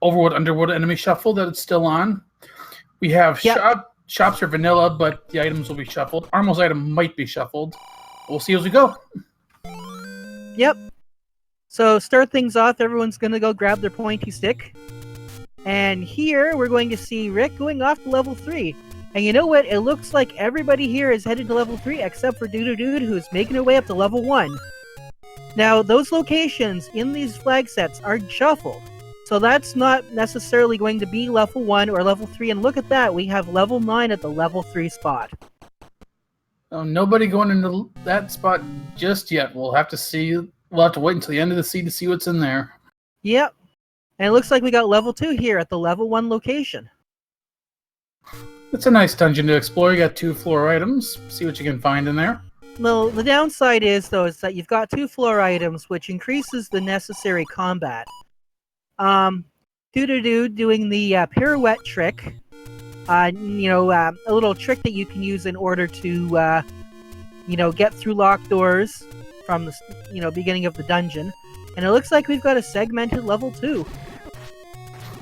Overworld Underworld enemy shuffle that it's still on. We have shops are vanilla, but the items will be shuffled. Armo's item might be shuffled. We'll see as we go. Yep. So start things off, everyone's going to go grab their pointy stick. And here we're going to see Rick going off to level 3. And you know what? It looks like everybody here is headed to level 3 except for Dude who's making her way up to level 1. Now, those locations in these flag sets are shuffled. So that's not necessarily going to be level 1 or level 3. And look at that, we have level 9 at the level 3 spot. Nobody going into that spot just yet. We'll have to see. We'll have to wait until the end of the seed to see what's in there. Yep. And it looks like we got level 2 here at the level 1 location. It's a nice dungeon to explore. You got 2 floor items. See what you can find in there. Well, the downside is, though, is that you've got 2 floor items, which increases the necessary combat. Dude doing the pirouette trick. A little trick that you can use in order to, get through locked doors from the, beginning of the dungeon. And it looks like we've got a segmented level 2.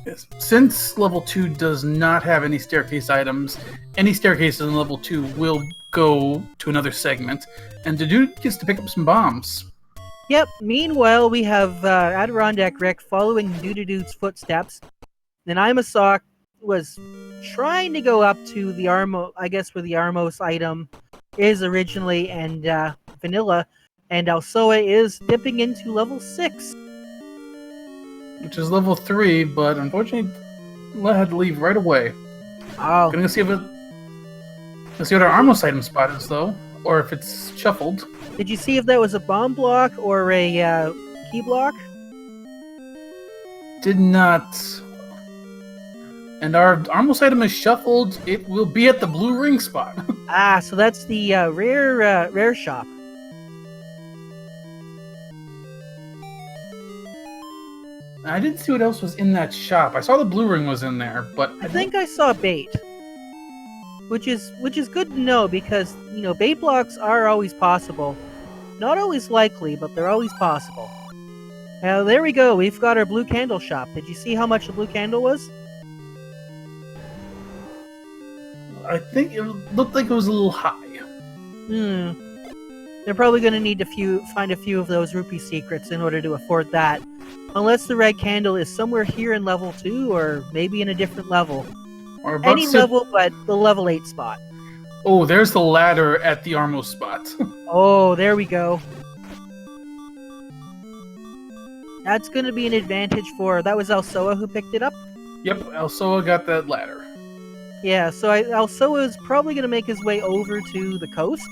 Yes. Since level 2 does not have any staircase items, any staircases in level 2 will go to another segment, and the dude gets to pick up some bombs. Yep. Meanwhile, we have Adirondack Rick following Dude's footsteps. Then Imasock was trying to go up to the Armo, I guess where the Armos item is originally, and Vanilla, and Alsoa is dipping into level 6. Which is level 3, but unfortunately, I had to leave right away. Oh. Gonna see what our Armos item spot is, though, or if it's shuffled. Did you see if that was a bomb block or a key block? Did not. And our Armos item is shuffled. It will be at the blue ring spot. So that's the rare shop. I didn't see what else was in that shop. I saw the blue ring was in there, but I think I saw bait, which is good to know because bait blocks are always possible. Not always likely, but they're always possible. Now there we go. We've got our blue candle shop. Did you see how much the blue candle was? I think it looked like it was a little high. They're probably going to need to find a few of those rupee secrets in order to afford that. Unless the red candle is somewhere here in level 2, or maybe in a different level. Or any level but the level 8 spot. Oh, there's the ladder at the Armos spot. Oh, there we go. That's going to be an advantage for... That was Alsoa who picked it up? Yep, Alsoa got that ladder. Yeah, so Alsoa is probably going to make his way over to the coast.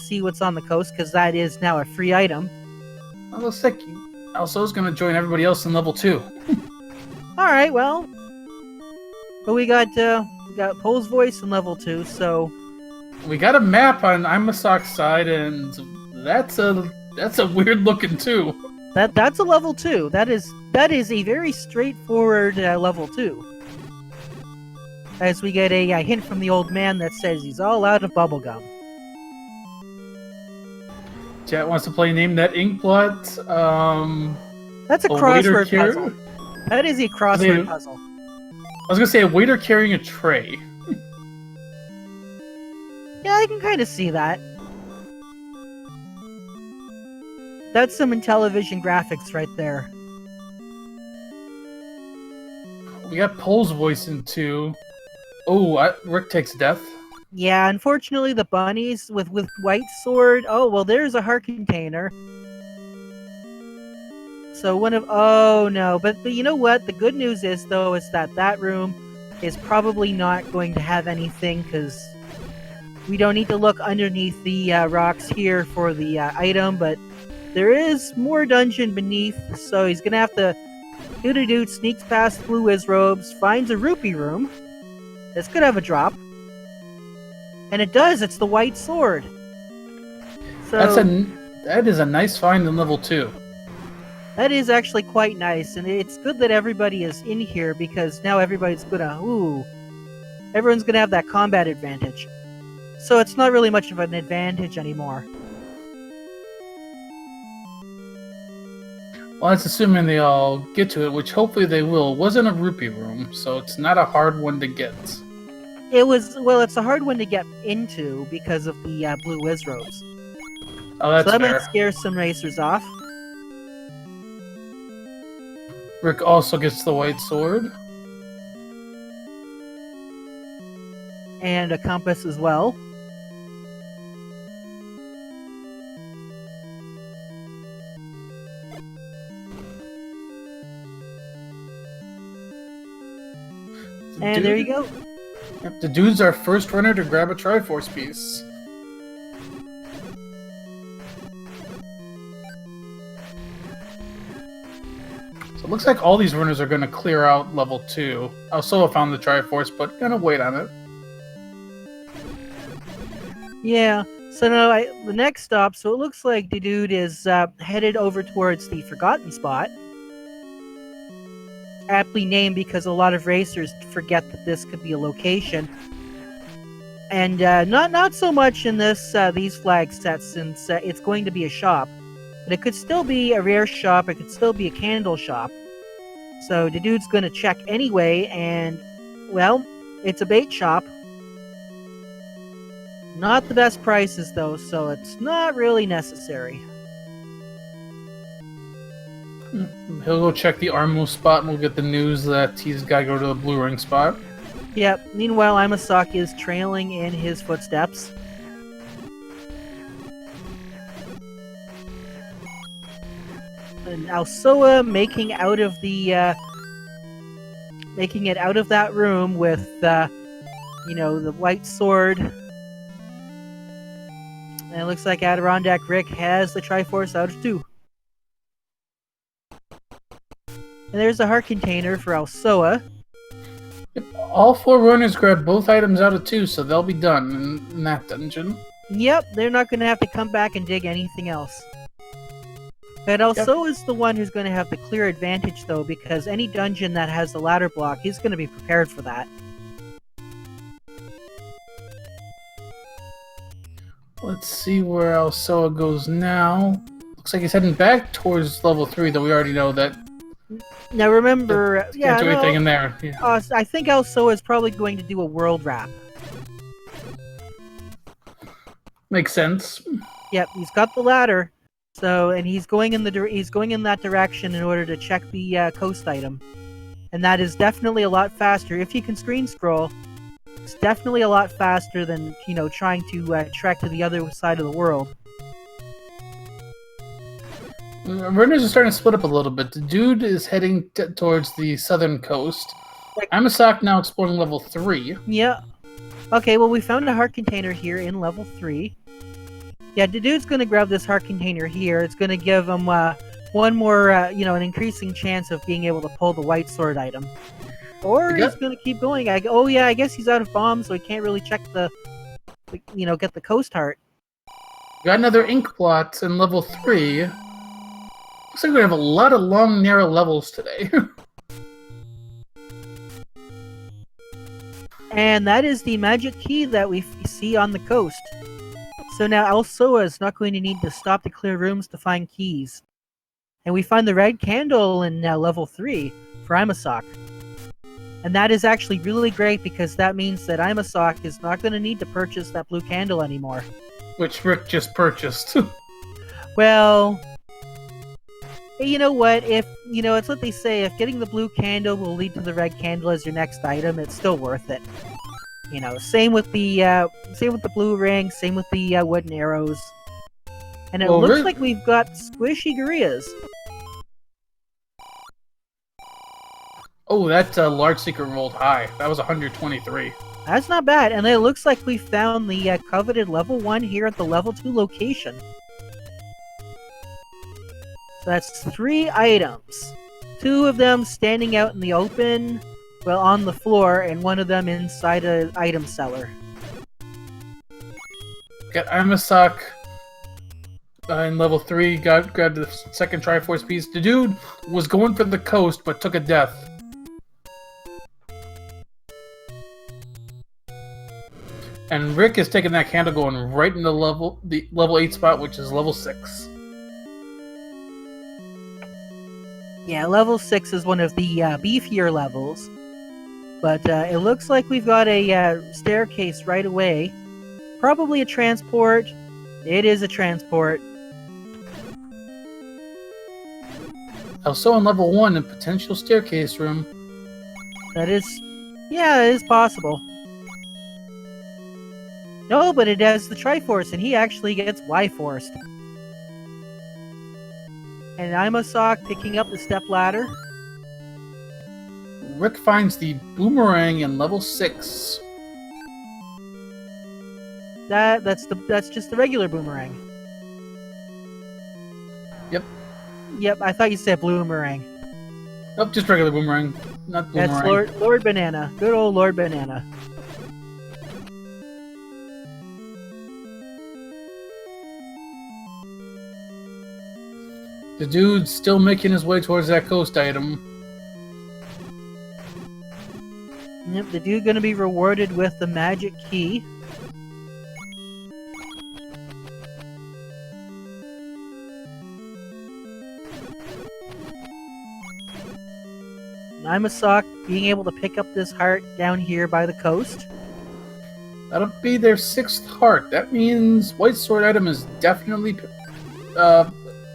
See what's on the coast, because that is now a free item. Well, looks like Alsoa's going to join everybody else in level 2. Alright, well... But we got Pole's voice in level 2, so... We got a map on Imasock's side, and that's a weird looking too. That's a level 2. That is a very straightforward level 2. As we get a hint from the old man that says he's all out of bubblegum. Chat wants to play Name That Inkblot. That's a crossword puzzle. That is a crossword puzzle. I was going to say a waiter carrying a tray. Yeah, I can kind of see that. That's some Intellivision graphics right there. We got Pole's voice in 2. Oh, Rick takes death. Yeah, unfortunately the bunnies with white sword... Oh, well, there's a heart container. So one of... Oh, no. But you know what? The good news is, though, is that room is probably not going to have anything, because we don't need to look underneath the rocks here for the item, but there is more dungeon beneath, so he's going to have to... Dude sneaks past Blue Wiz Robes, finds a rupee room. This could have a drop. And it does, it's the white sword. So that is a nice find in level 2. That is actually quite nice, and it's good that everybody is in here, because now everybody's everyone's gonna have that combat advantage. So it's not really much of an advantage anymore. Well, that's assuming they all get to it, which hopefully they will. It wasn't a rupee room, so it's not a hard one to get. It's a hard one to get into because of the blue Wizrobes. Oh, that's so that fair. might scare some racers off. Rick also gets the white sword. And a compass as well. And there you go. Yep, the dude's our first runner to grab a Triforce piece. So it looks like all these runners are going to clear out level 2. Alsoa found the Triforce, but gonna wait on it. Yeah. So now the next stop. So it looks like the dude is headed over towards the Forgotten Spot. Aptly named because a lot of racers forget that this could be a location, and not so much in these flag sets since it's going to be a shop, but it could still be a rare shop. It could still be a candle shop. So the dude's going to check anyway, and well, it's a bait shop. Not the best prices though, so it's not really necessary. He'll go check the Armo spot and we'll get the news that he's got to go to the blue ring spot. Yep. Meanwhile, Imasaki is trailing in his footsteps. And Alsoa making it out of that room with, the white sword. And it looks like Adirondack Rick has the Triforce out too. And there's a heart container for Alsoa. All 4 runners grab both items out of 2, so they'll be done in that dungeon. Yep, they're not going to have to come back and dig anything else. But Alsoa is the one who's going to have the clear advantage, though, because any dungeon that has the ladder block, he's going to be prepared for that. Let's see where Alsoa goes now. Looks like he's heading back towards level 3, though we already know that. Now remember, Can't do anything in there. Yeah. I think Alsoa is probably going to do a world wrap. Makes sense. Yep, he's got the ladder, and he's going in that direction in order to check the coast item, and that is definitely a lot faster if you can screen scroll. It's definitely a lot faster than trying to trek to the other side of the world. Runners are starting to split up a little bit. The dude is heading towards the southern coast. Imasaki now exploring level 3. Yeah. Okay, well, we found a heart container here in level 3. Yeah, the dude's going to grab this heart container here. It's going to give him one more, an increasing chance of being able to pull the white sword item. Or he's going to keep going. I guess he's out of bombs, so he can't really check get the coast heart. Got another ink blot in level 3. Looks like we have a lot of long, narrow levels today. And that is the magic key that we see on the coast. So now Alsoa is not going to need to stop to clear rooms to find keys. And we find the red candle in level 3 for Imasaki. And that is actually really great because that means that Imasaki is not going to need to purchase that blue candle anymore. Which Rick just purchased. Well, you know what? It's what they say. If getting the blue candle will lead to the red candle as your next item, it's still worth it. Same with the blue ring. Same with the wooden arrows. And it looks like we've got squishy gorillas. Oh, that large secret rolled high. That was 123. That's not bad. And it looks like we found the coveted level 1 here at the level 2 location. So that's 3 items. 2 of them standing out in the open, on the floor, and 1 of them inside an item cellar. Got Imasaki in level 3, grabbed the second Triforce piece. The dude was going for the coast, but took a death. And Rick is taking that candle going right into the level 8 spot, which is level 6. Yeah, level 6 is one of the beefier levels. But it looks like we've got a staircase right away. Probably a transport. It is a transport. Also on level 1, a potential staircase room. That is... yeah, it is possible. No, but it has the Triforce, and he actually gets Y-Forced. And I'm a sock picking up the step ladder. Rick finds the boomerang in level 6. That's just the regular boomerang. Yep. Yep, I thought you said bloomerang. Nope, just regular boomerang. Not boomerang. That's Lord Banana. Good old Lord Banana. The dude's still making his way towards that coast item. Yep, the dude gonna be rewarded with the magic key. I'm a sock being able to pick up this heart down here by the coast. That'll be their 6th heart. That means White Sword item is definitely...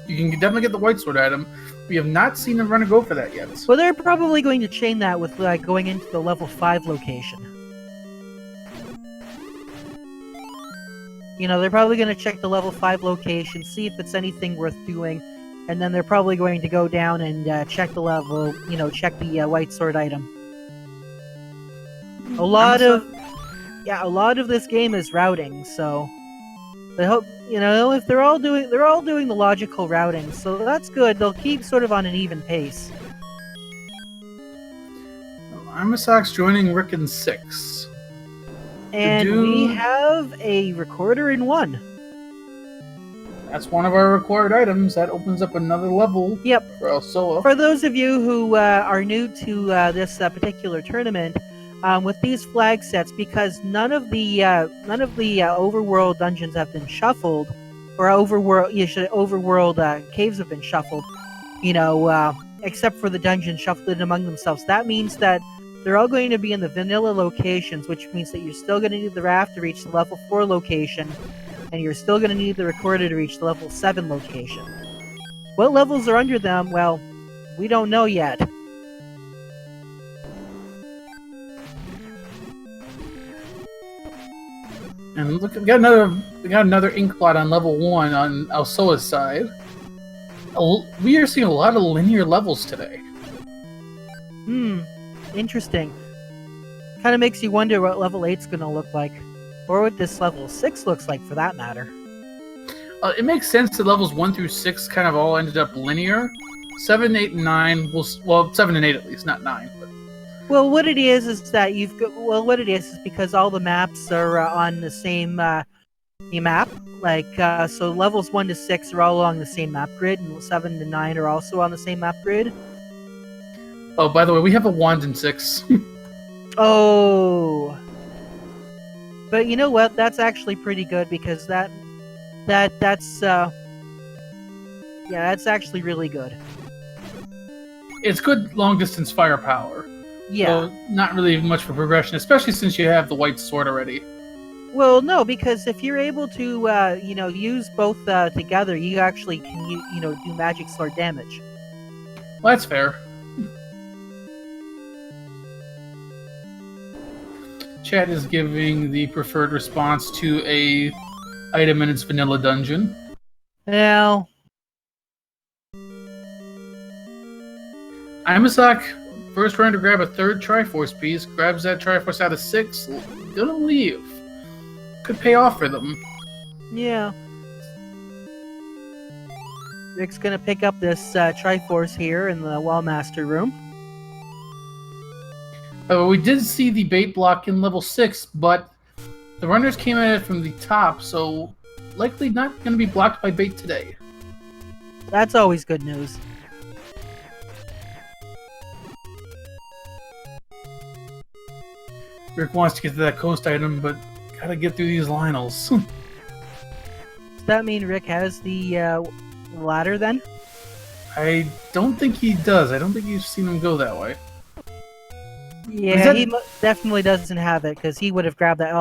you can definitely get the White Sword item. We have not seen them run a go for that yet. Well, they're probably going to chain that with going into the level 5 location. You know, they're probably going to check the level 5 location, see if it's anything worth doing, and then they're probably going to go down and check the level, you know, check the White Sword item. A lot of this game is routing, so I hope, you know, if they're all doing the logical routing, so that's good. They'll keep sort of on an even pace. Armasock's joining Rick in 6. And we have a recorder in 1. That's one of our required items. That opens up another level. Yep. For El Solo. For those of you who are new to this particular tournament, with these flag sets, because none of the overworld dungeons have been shuffled, or overworld caves have been shuffled, you know, except for the dungeons shuffled among themselves. That means that they're all going to be in the vanilla locations, which means that you're still going to need the raft to reach the level 4 location, and you're still going to need the recorder to reach the level 7 location. What levels are under them? Well, we don't know yet. And look, we got another ink blot on level 1 on Alsoa's side. We are seeing a lot of linear levels today. Interesting. Kind of makes you wonder what level 8's going to look like. Or what this level 6 looks like, for that matter. It makes sense that levels 1 through 6 kind of all ended up linear. 7, 8, and 9 well, 7 and 8 at least, not 9. But... Well, what it is that you've got... Well, what it is because all the maps are on the same map. Like, so levels 1 to 6 are all along the same map grid, and 7 to 9 are also on the same map grid. Oh, by the way, we have a wand in 6. Oh... But you know what? That's actually pretty good because that's actually really good. It's good long distance firepower. Yeah. So not really much for progression, especially since you have the White Sword already. Well, no, because if you're able to use both together, you actually can do magic sword damage. Well, that's fair. Chat is giving the preferred response to a item in its vanilla dungeon. Well, Imasak, first trying to grab a 3rd Triforce piece, grabs that Triforce out of 6, gonna leave. Could pay off for them. Yeah. Rick's gonna pick up this Triforce here in the Wallmaster room. We did see the bait block in level 6, but the runners came at it from the top, so likely not going to be blocked by bait today. That's always good news. Rick wants to get to that coast item, but gotta get through these Lionels. Does that mean Rick has the ladder then? I don't think he does. I don't think you've seen him go that way. Yeah, that- he definitely doesn't have it because he would have grabbed that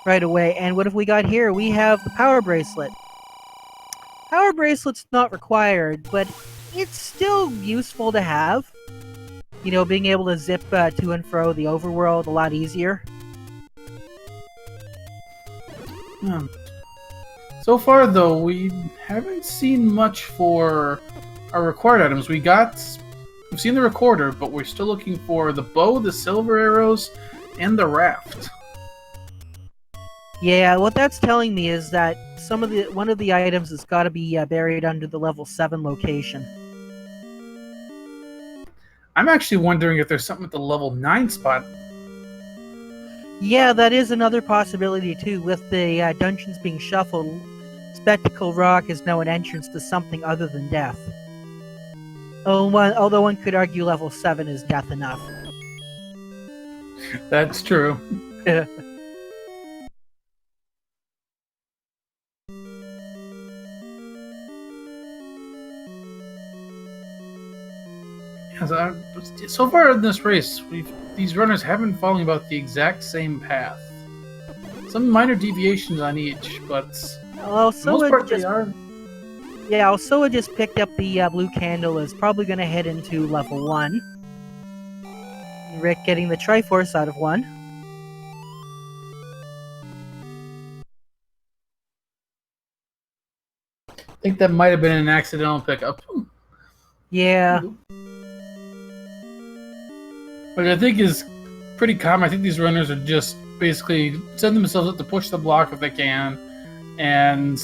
right away. And what have we got here? We have the power bracelet. Power bracelet's not required, but it's still useful to have. You know, being able to zip to and fro the overworld a lot easier. Hmm. So far, though, we haven't seen much for our required items. We've seen the recorder, but we're still looking for the bow, the silver arrows, and the raft. Yeah, what that's telling me is that one of the items has got to be buried under the level 7 location. I'm actually wondering if there's something at the level 9 spot. Yeah, that is another possibility too. With the dungeons being shuffled, Spectacle Rock is now an entrance to something other than death. Although one could argue level 7 is death enough. That's true. So far in this race, these runners have been following about the exact same path. Some minor deviations on each, but Well, for the most part they are. Yeah, Alsoa just picked up the blue candle, is probably going to head into level 1. Rick getting the Triforce out of 1. I think that might have been an accidental pickup. Yeah. Which I think is pretty common. I think these runners are just basically setting themselves up to push the block if they can, and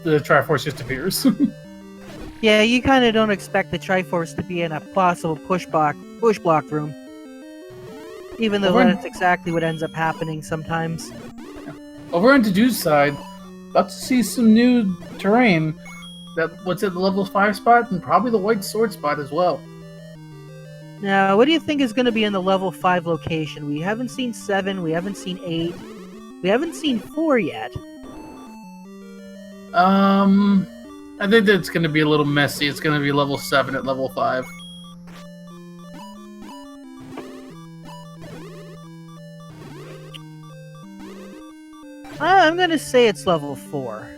the Triforce just appears. Yeah, you kind of don't expect the Triforce to be in a possible push block room. Even though that's exactly what ends up happening sometimes. Over on Dedu's side, about to see some new terrain. What's at the level 5 spot, and probably the white sword spot as well. Now, what do you think is going to be in the level 5 location? We haven't seen 7, we haven't seen 8, we haven't seen 4 yet. I think that's going to be a little messy. It's going to be level 7 at level 5. I'm going to say it's level 4.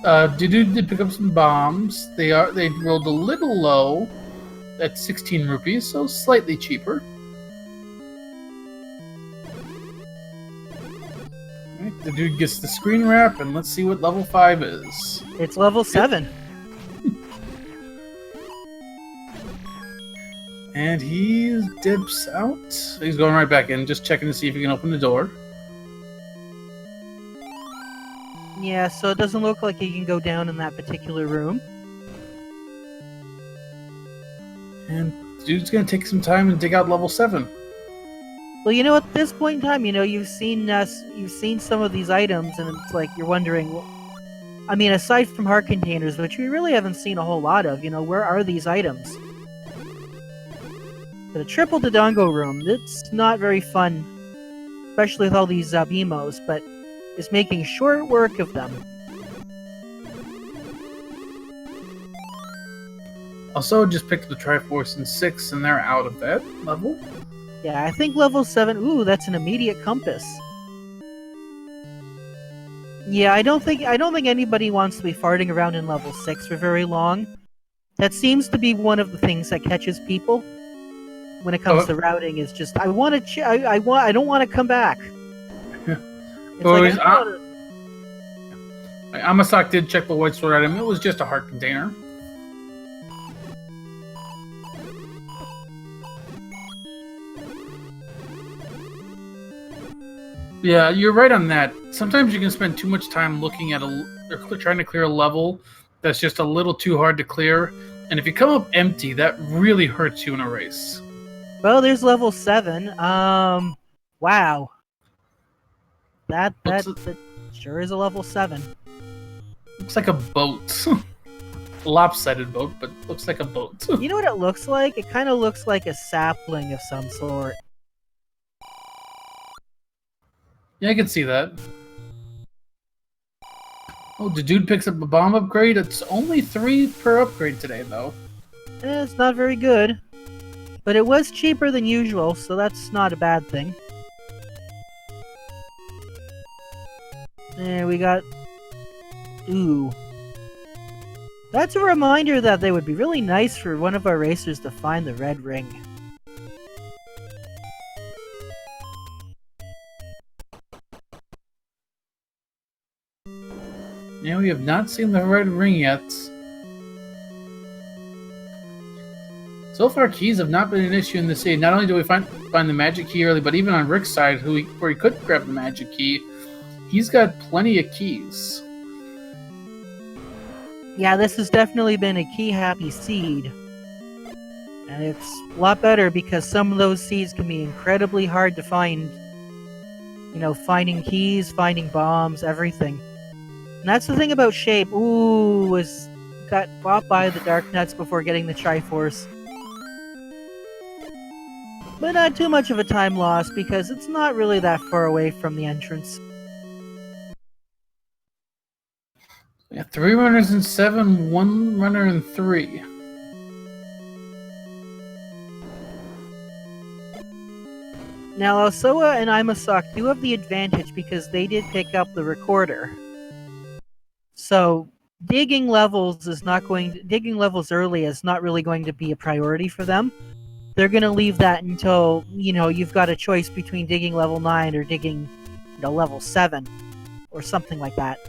Dudu did pick up some bombs. They rolled a little low at 16 rupees, so slightly cheaper. Right, the dude gets the screen wrap, and let's see what level 5 is. It's level 7. And he dips out. He's going right back in, just checking to see if he can open the door. Yeah, so it doesn't look like he can go down in that particular room. And the dude's going to take some time and dig out level 7. Well, you know, at this point in time, you know, you've seen some of these items, and it's like you're wondering, well, I mean, aside from heart containers, which we really haven't seen a whole lot of, you know, where are these items? The triple Dodongo room, it's not very fun, especially with all these BMOs, but is making short work of them. Also, just picked up the Triforce in 6, and they're out of that level. Yeah, I think level 7... Ooh, that's an immediate compass. Yeah, I don't think anybody wants to be farting around in level 6 for very long. That seems to be one of the things that catches people when it comes to routing. Is just I don't want to come back. It's like, Amasak did check the white sword item. It was just a heart container. Yeah, you're right on that. Sometimes you can spend too much time looking at or trying to clear a level that's just a little too hard to clear, and if you come up empty, that really hurts you in a race. Well, there's level 7. Wow. That sure is a level 7. Looks like a boat. A lopsided boat, but looks like a boat. You know what it looks like? It kind of looks like a sapling of some sort. Yeah, I can see that. Oh, the dude picks up a bomb upgrade. It's only 3 per upgrade today, though. It's not very good. But it was cheaper than usual, so that's not a bad thing. There we got... Ooh. That's a reminder that they would be really nice for one of our racers to find the red ring. Yeah, we have not seen the red ring yet. So far, keys have not been an issue in the city. Not only do we find the magic key early, but even on Rick's side, where he could grab the magic key, he's got plenty of keys. Yeah, this has definitely been a key-happy seed. And it's a lot better because some of those seeds can be incredibly hard to find. You know, finding keys, finding bombs, everything. And that's the thing about Shape. Ooh, got bought by the Dark Nuts before getting the Triforce. But not too much of a time loss because it's not really that far away from the entrance. Yeah, 3 runners in 7, 1 runner in 3. Now, Alsoa and Imasak do have the advantage because they did pick up the recorder. So, digging levels early is not really going to be a priority for them. They're going to leave that until, you know, you've got a choice between digging level 9 or digging, you know, level 7 or something like that.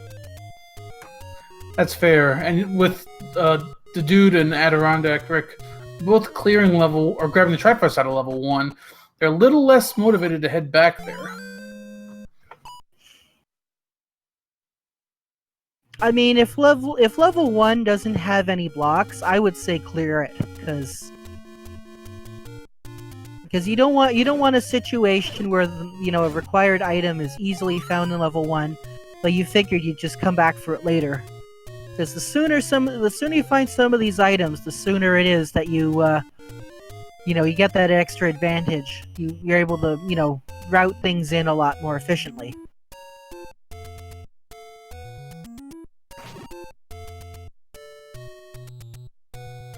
That's fair. And with the dude and Adirondack Rick both clearing level or grabbing the Triforce out of level 1, they're a little less motivated to head back there. I mean, if level 1 doesn't have any blocks, I would say clear it because you don't want a situation where, you know, a required item is easily found in level 1, but you figured you'd just come back for it later. Because the sooner you find some of these items, the sooner it is that you get that extra advantage. You're able to, you know, route things in a lot more efficiently.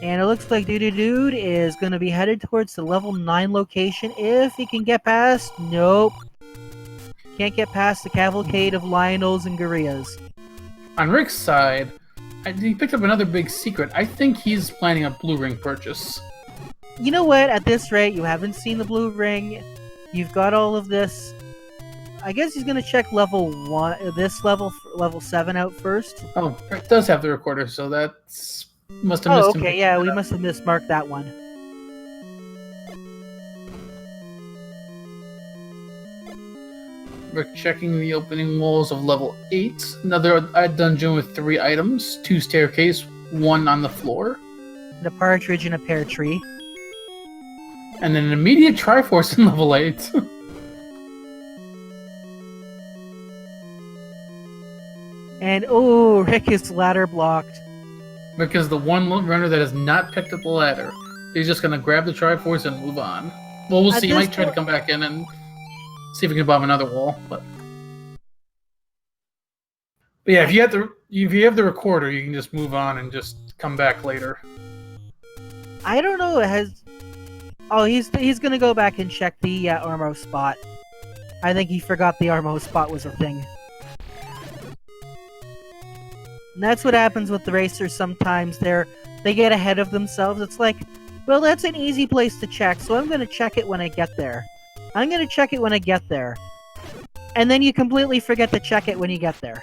And it looks like Dude is going to be headed towards the level 9 location if he can get past. Nope. Can't get past the cavalcade of Lionels and Gorillas. On Rick's side, he picked up another big secret. I think he's planning a blue ring purchase. You know what? At this rate, you haven't seen the blue ring. You've got all of this. I guess he's going to check level 7 out first. Oh, Rick does have the recorder, so that's... must have missed him. Okay, yeah, we must have mismarked that one. Rick checking the opening walls of level 8. Another dungeon with 3 items, 2 staircase, 1 on the floor. And a partridge and a pear tree. And an immediate Triforce in level 8. And, oh, Rick is ladder blocked. Rick is the one runner that has not picked up the ladder. He's just going to grab the Triforce and move on. Well, we'll see. He might try to come back in and see if we can bomb another wall. But yeah, if you have the recorder, you can just move on and just come back later. I don't know. He's gonna go back and check the Armo spot. I think he forgot the Armo spot was a thing. And that's what happens with the racers sometimes. They get ahead of themselves. It's like, well, that's an easy place to check, so I'm gonna check it when I get there. I'm gonna check it when I get there. And then you completely forget to check it when you get there.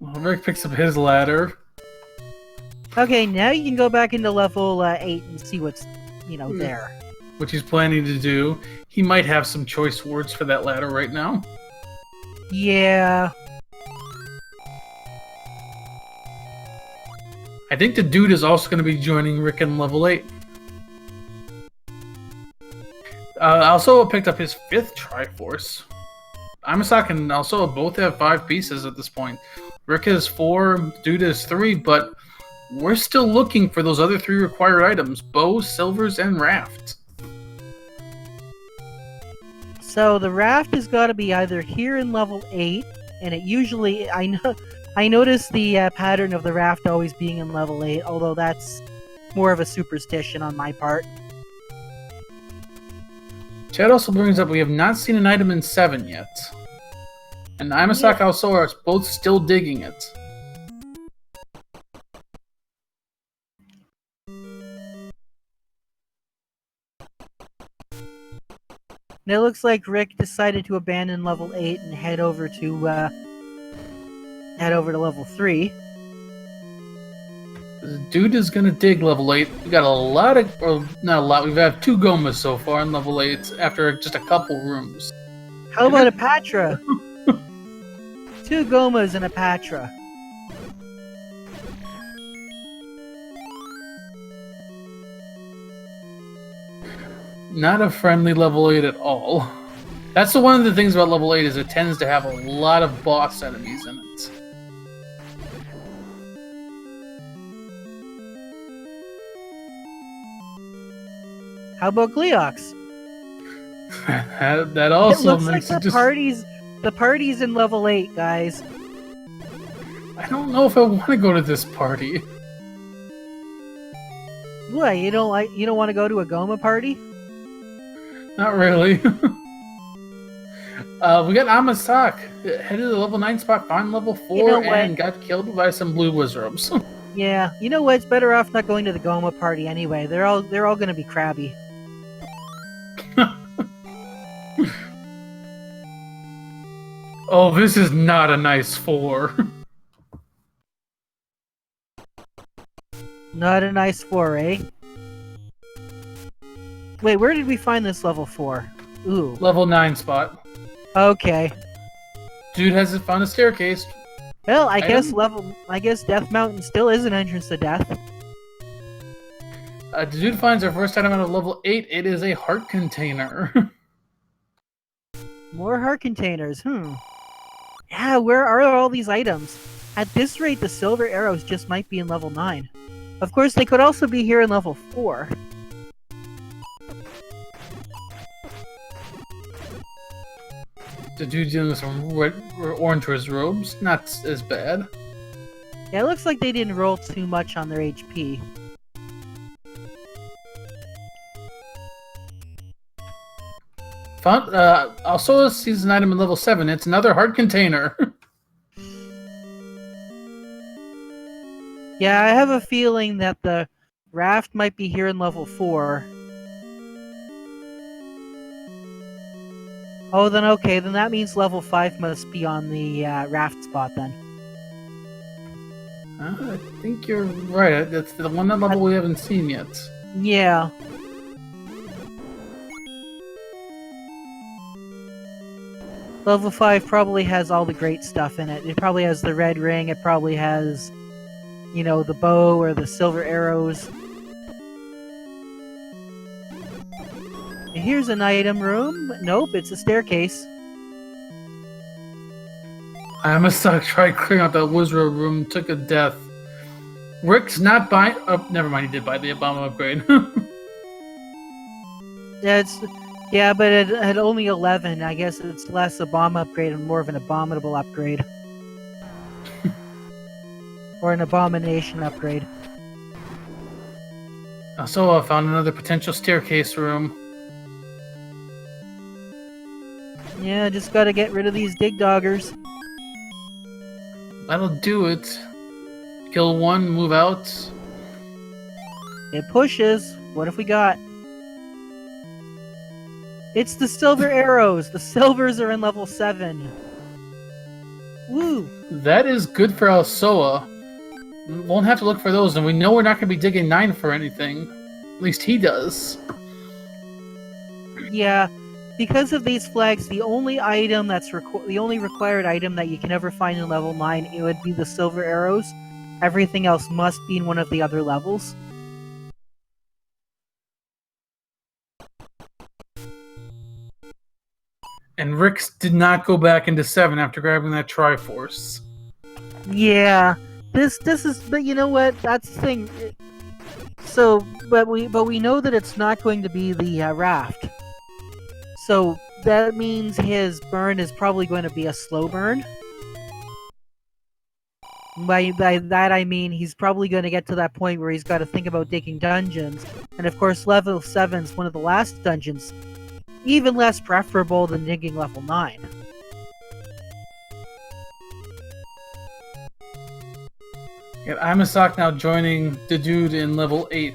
Well, Rick picks up his ladder. Okay, now you can go back into level 8 and see what's, there. Which he's planning to do. He might have some choice words for that ladder right now. Yeah. I think the dude is also going to be joining Rick in level 8. Also picked up his 5th Triforce. Imasak and also both have 5 pieces at this point. Rick has 4, dude has 3, but we're still looking for those other 3 required items: bow, silvers, and raft. So the raft has got to be either here in level 8, and it usually I notice the pattern of the raft always being in level 8, although that's more of a superstition on my part. Chad also brings up we have not seen an item in 7 yet. And Imasaka and Sora are both still digging it. And it looks like Rick decided to abandon level 8 and head over to level 3. The dude is gonna dig level 8. We got a lot of, or not a lot, we've had 2 Gomas so far in level 8 after just a couple rooms. How about a Patra? 2 Gomas and a Patra. Not a friendly level 8 at all. That's one of the things about level 8 is it tends to have a lot of boss enemies in it. How about Gleox? That also it looks makes like it just... the party's in level 8, guys. I don't know if I want to go to this party. What, you don't want to go to a Goma party? Not really. We got Amasak, headed to the level 9 spot, found level 4, and got killed by some blue wizards. Yeah, you know what? It's better off not going to the Goma party anyway. They're all going to be crabby. Oh, this is not a nice 4. Not a nice 4, eh? Wait, where did we find this level 4? Ooh. Level 9 spot. Okay. Dude hasn't found a staircase. Well, I guess Death Mountain still is an entrance to death. The dude finds our first item out of level 8. It is a heart container. More heart containers, Yeah, where are all these items? At this rate, the silver arrows just might be in level 9. Of course, they could also be here in level 4. The dude dealing with some orange robes. Not as bad. Yeah, it looks like they didn't roll too much on their HP. Found, also sees an item in level 7. It's another heart container. Yeah, I have a feeling that the raft might be here in level 4. Oh, then okay, then that means level 5 must be on the raft spot then. I think you're right. That's the one level we haven't seen yet. Yeah. Level 5 probably has all the great stuff in it. It probably has the red ring, it probably has, the bow or the silver arrows. Here's an item room. Nope, it's a staircase. I must have tried clearing out that wizard room, took a death. Rick's not buying... Oh, never mind, he did buy the Obama upgrade. Yeah, but at only 11, I guess it's less a bomb upgrade and more of an abominable upgrade. Or an abomination upgrade. So I found another potential staircase room. Yeah, just gotta get rid of these dig doggers. That'll do it. Kill one, move out. It pushes. What have we got? It's the silver arrows. The silvers are in level 7. Woo! That is good for Alsoa. Won't have to look for those, and we know we're not going to be digging 9 for anything. At least he does. Yeah, because of these flags, the only item the only required item that you can ever find in level 9, it would be the silver arrows. Everything else must be in one of the other levels. And Rix did not go back into 7 after grabbing that Triforce. Yeah, this is, but you know what? That's the thing. So, but we know that it's not going to be the raft. So that means his burn is probably going to be a slow burn. By that I mean he's probably going to get to that point where he's got to think about digging dungeons. And of course, level 7 is one of the last dungeons, even less preferable than digging level 9. Yeah, I'm a sock now joining the dude in level 8.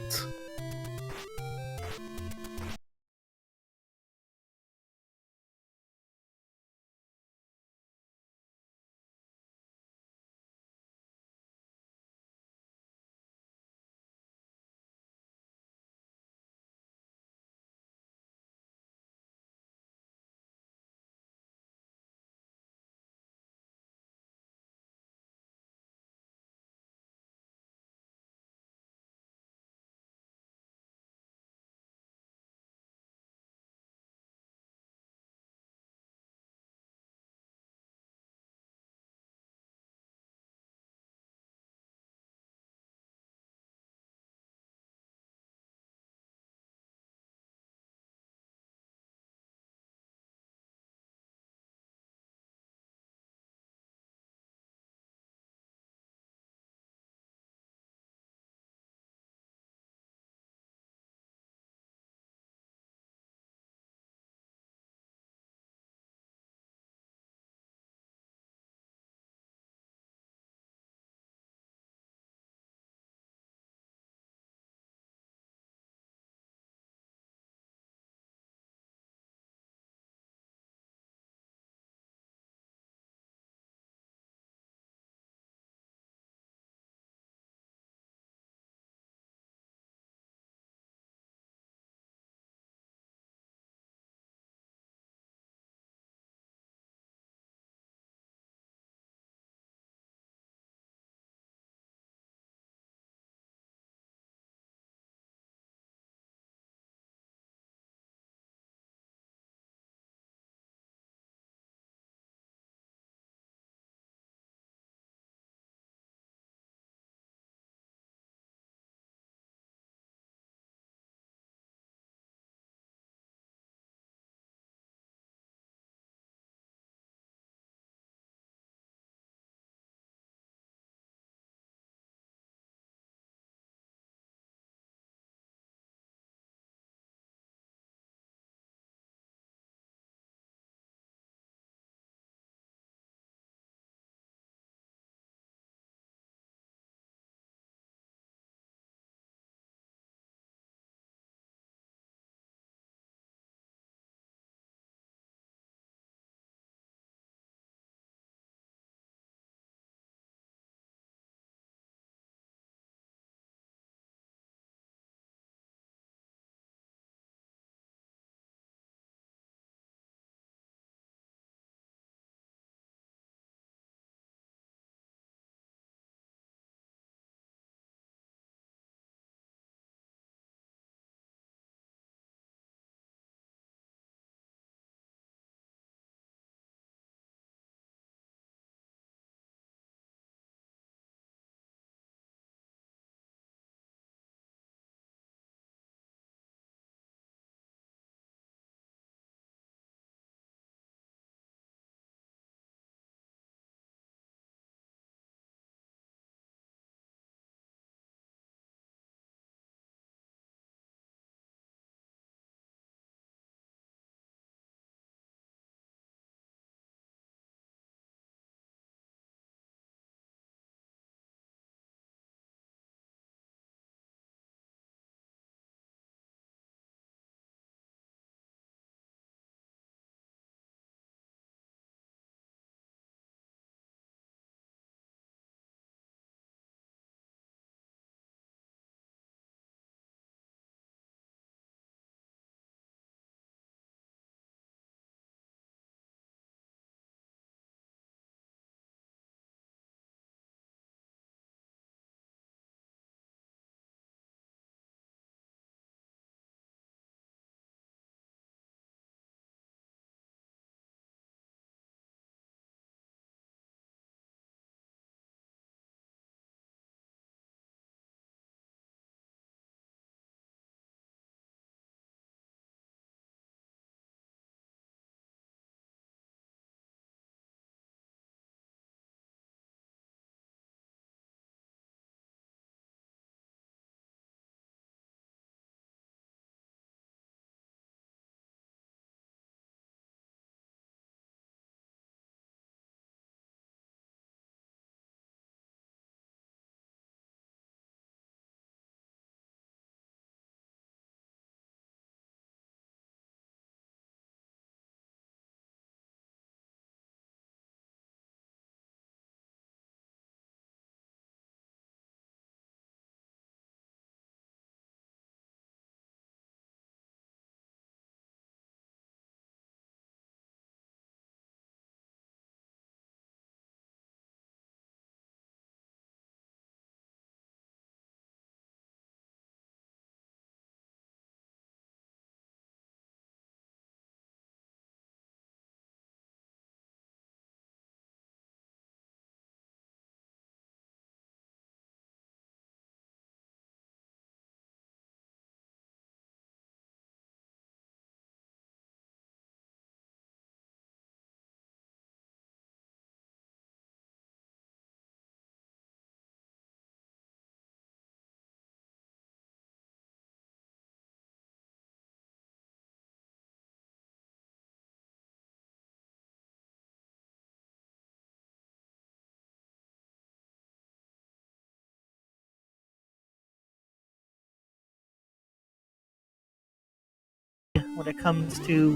when it comes to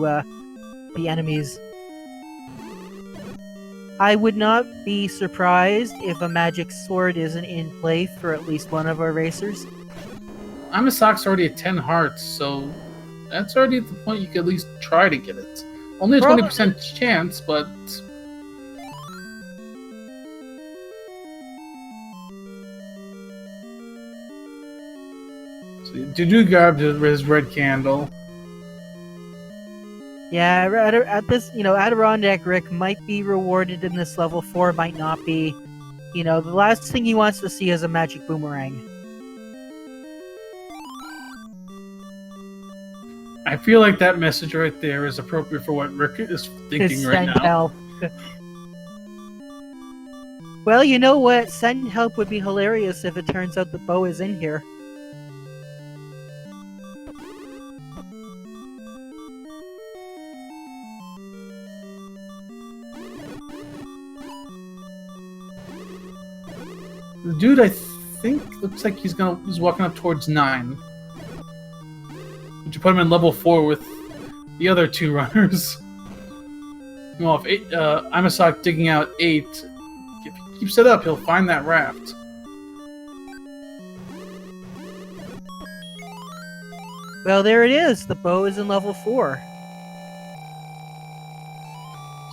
the enemies. I would not be surprised if a magic sword isn't in play for at least one of our racers. I'm a Sock's already at 10 hearts, so that's already at the point you could at least try to get it. Only a 20% chance, but... So Dudu grabbed his red candle. Yeah, at this, Adirondack Rick might be rewarded in this level 4, might not be. The last thing he wants to see is a magic boomerang. I feel like that message right there is appropriate for what Rick is thinking right now. Well, you know what? Send help would be hilarious if it turns out the bow is in here. The dude, I think, looks like he's walking up towards 9. Would you put him in level 4 with the other 2 runners? Well, if Amasak digging out 8, if he keeps it up, he'll find that raft. Well, there it is. The bow is in level 4.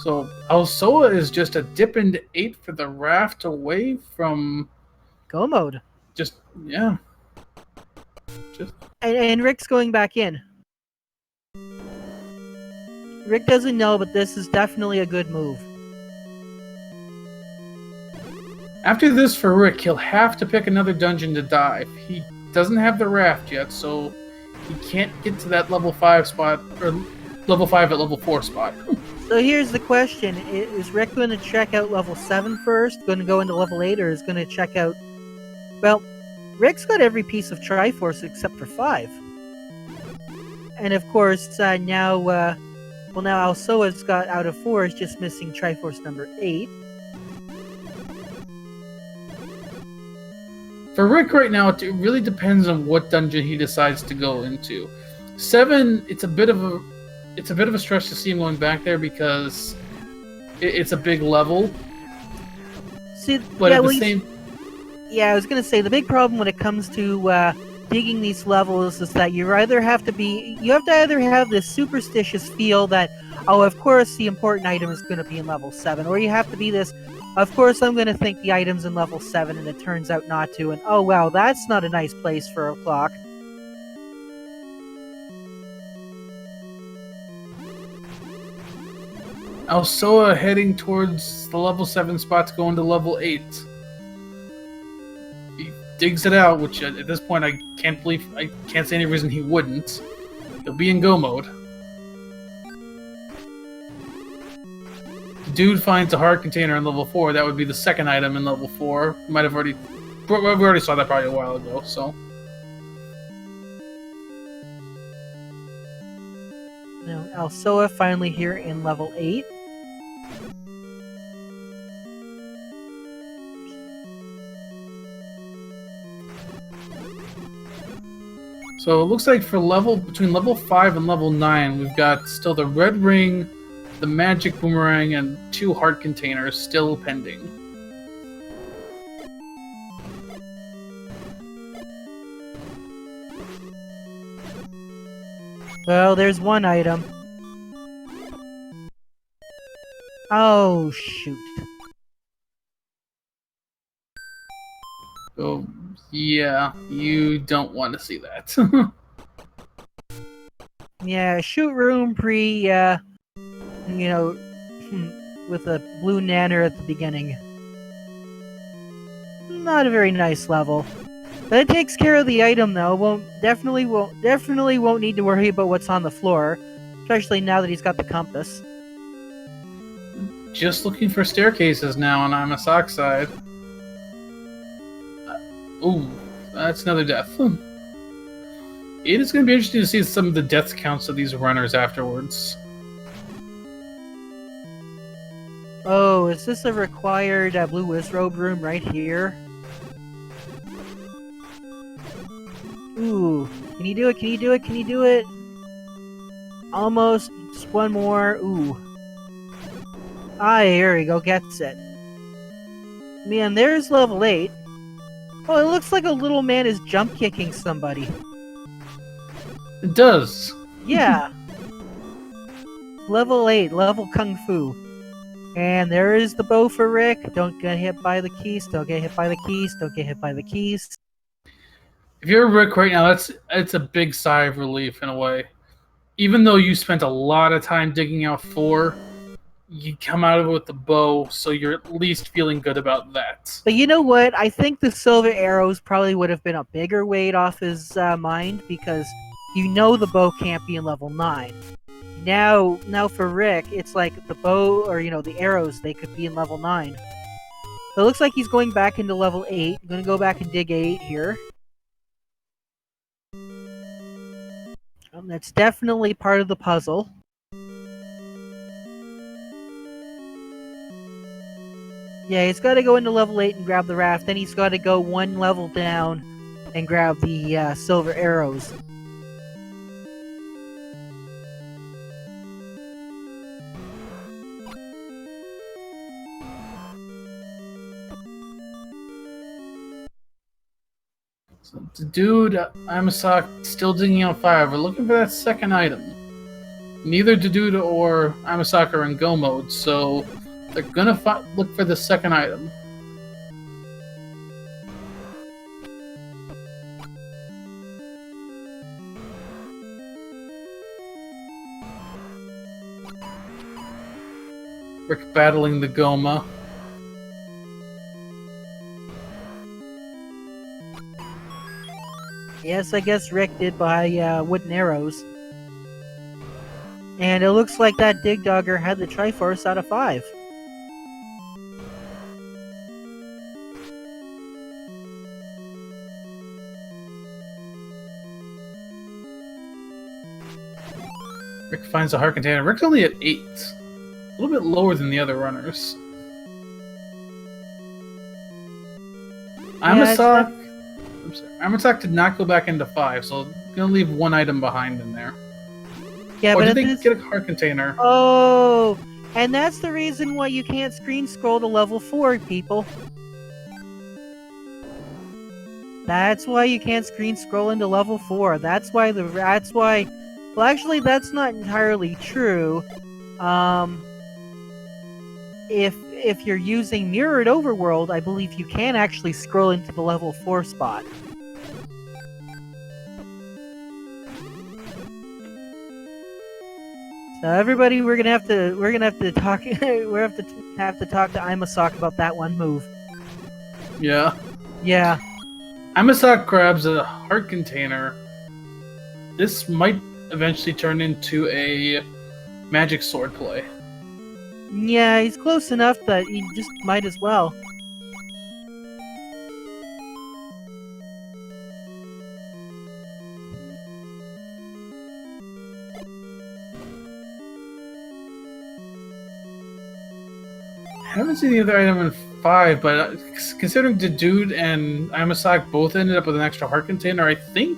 So Alsoa is just a dip into 8 for the raft away from... Go mode. Yeah. And Rick's going back in. Rick doesn't know, but this is definitely a good move. After this for Rick, he'll have to pick another dungeon to dive. He doesn't have the raft yet, so he can't get to that level 5 spot, or level 5 at level 4 spot. So here's the question. Is Rick going to check out level 7 first, going to go into level 8, or is going to check out... Well, Rick's got every piece of Triforce except for 5. And of course, now Alsoa's got out of 4 is just missing Triforce number 8. For Rick right now, it really depends on what dungeon he decides to go into. 7, it's a bit of a stretch to see him going back there because it's a big level. See, but at the same... Yeah, I was going to say, the big problem when it comes to digging these levels is that you have to either have this superstitious feel that, oh, of course the important item is going to be in level 7, or you have to be this, of course I'm going to think the item's in level 7 and it turns out not to, and oh wow, that's not a nice place for a clock. Alsoa heading towards the level 7 spots going to level 8. He digs it out, which at this point I can't see any reason he wouldn't. He'll be in go mode. The dude finds a heart container in level 4. That would be the second item in level 4. We already saw that probably a while ago, so. Now, Alsoa finally here in level 8. So it looks like for between level 5 and level 9, we've got still the red ring, the magic boomerang, and 2 heart containers still pending. Well, there's one item. Oh, shoot. Oh, yeah, you don't want to see that. Yeah, shoot room with a blue nanner at the beginning. Not a very nice level. But it takes care of the item though. Definitely won't need to worry about what's on the floor. Especially now that he's got the compass. Just looking for staircases now on Amasak's side. Ooh, that's another death. It is going to be interesting to see some of the death counts of these runners afterwards. Oh, is this a required blue wizrobe room right here? Ooh, can you do it? Can you do it? Can you do it? Almost. Just one more. Ooh. Ah, here we go. Gets it. Man, there's level 8. Oh, it looks like a little man is jump kicking somebody. It does. Yeah. Level 8, level Kung Fu. And there is the bow for Rick. Don't get hit by the keys. Don't get hit by the keys. Don't get hit by the keys. If you're Rick right now, it's a big sigh of relief in a way. Even though you spent a lot of time digging out 4, you come out of it with the bow, so you're at least feeling good about that. But you know what? I think the silver arrows probably would have been a bigger weight off his mind because you know the bow can't be in level 9. Now for Rick, it's like the bow or the arrows, they could be in level 9. So it looks like he's going back into level 8. I'm gonna go back and dig 8 here. That's definitely part of the puzzle. Yeah, he's got to go into level 8 and grab the raft. Then he's got to go one level down and grab the silver arrows. So the dude, Amasak, still digging out 5. We're looking for that second item. Neither Dude or Amasak are in go mode, so they're gonna look for the second item. Rick battling the Goma. Yes, I guess Rick did buy wooden arrows. And it looks like that Dig Dogger had the Triforce out of 5. Rick finds a heart container. Rick's only at 8. A little bit lower than the other runners. Amasak did not go back into 5, so gonna leave one item behind in there. Yeah, or but did they get a heart container? Oh, and that's the reason why you can't screen scroll to level 4, people. That's why you can't screen scroll into level 4. That's why. Well, actually, that's not entirely true. If you're using Mirrored Overworld, I believe you can actually scroll into the level 4 spot. So everybody, we're gonna have to talk. have to talk to Imasak about that one move. Yeah. Yeah. Amasak grabs a heart container. This might eventually turn into a magic sword play. Yeah, he's close enough that he just might as well. I haven't seen the other item in 5, but considering the Dude and Amasak both ended up with an extra heart container, I think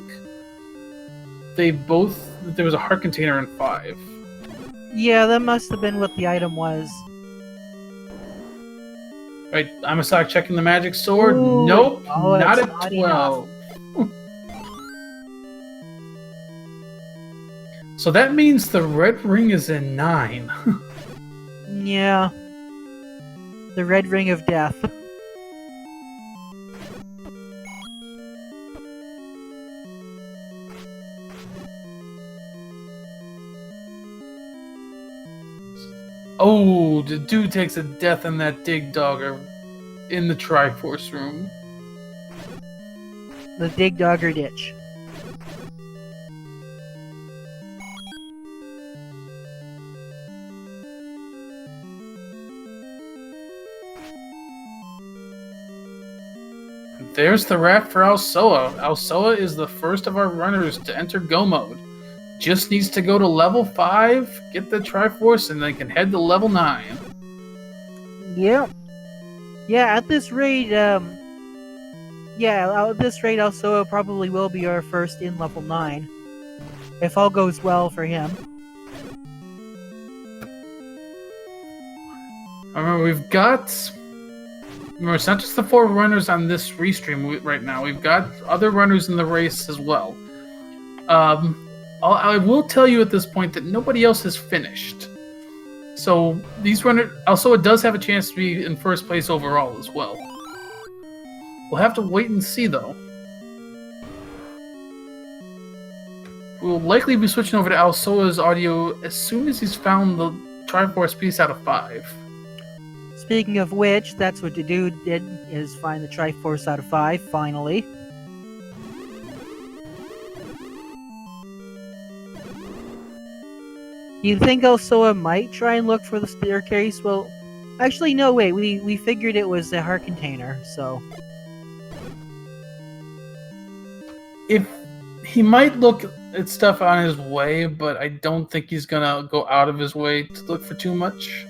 there was a heart container in 5. Yeah, that must have been what the item was. Right, Amasak checking the magic sword. Ooh, Nope, no, not it's at not 12. So that means the red ring is in 9. Yeah. The Red Ring of Death. Oh, the Dude takes a death in that Dig Dogger in the Triforce room. The Dig Dogger Ditch. There's the raft for Alsoa. Alsoa is the first of our runners to enter Go Mode. Just needs to go to level 5, get the Triforce, and they can head to level 9. Yep. Yeah, at this rate, Alsoa probably will be our first in level 9. If all goes well for him. Remember, we've got... Remember, it's not just the 4 runners on this restream right now. We've got other runners in the race as well. I will tell you at this point that nobody else has finished. So these runners... Also, it does have a chance to be in first place overall as well. We'll have to wait and see, though. We'll likely be switching over to Alsoa's audio as soon as he's found the Triforce piece out of 5. Speaking of which, that's what the dude did, is find the Triforce out of 5, finally. You think Alsoa might try and look for the staircase? Well, actually, no, wait, we figured it was a heart container, so... If he might look at stuff on his way, but I don't think he's gonna go out of his way to look for too much.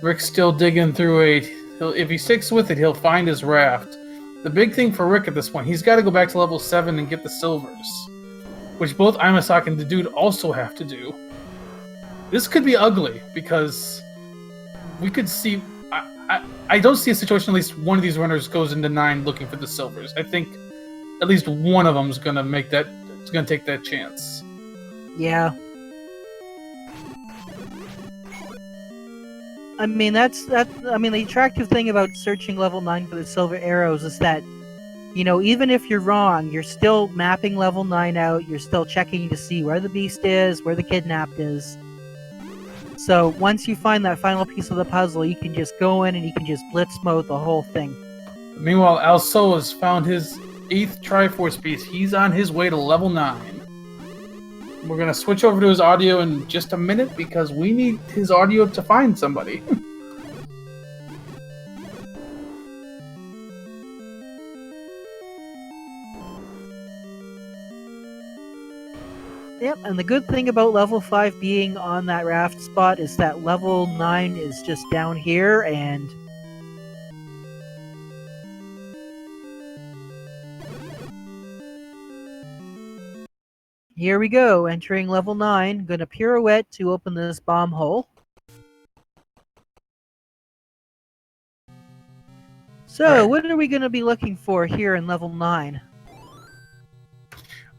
Rick's still digging through if he sticks with it, he'll find his raft. The big thing for Rick at this point, he's got to go back to level 7 and get the silvers, which both Imasaki and the dude also have to do. This could be ugly, because we could see... I don't see a situation at least one of these runners goes into 9 looking for the silvers. I think at least one of them is going to make that... It's going to take that chance. Yeah. I mean, the attractive thing about searching level 9 for the silver arrows is that, you know, even if you're wrong, you're still mapping level 9 out, you're still checking to see where the beast is, where the kidnapped is. So once you find that final piece of the puzzle, you can just go in and you can just blitz mode the whole thing. Meanwhile, Alsoa's found his 8th Triforce piece. He's on his way to level 9. We're going to switch over to his audio in just a minute because we need his audio to find somebody. Yep, and the good thing about level 5 being on that raft spot is that level 9 is just down here, and... Here we go, entering level 9. Gonna pirouette to open this bomb hole. So, what are we gonna be looking for here in level 9?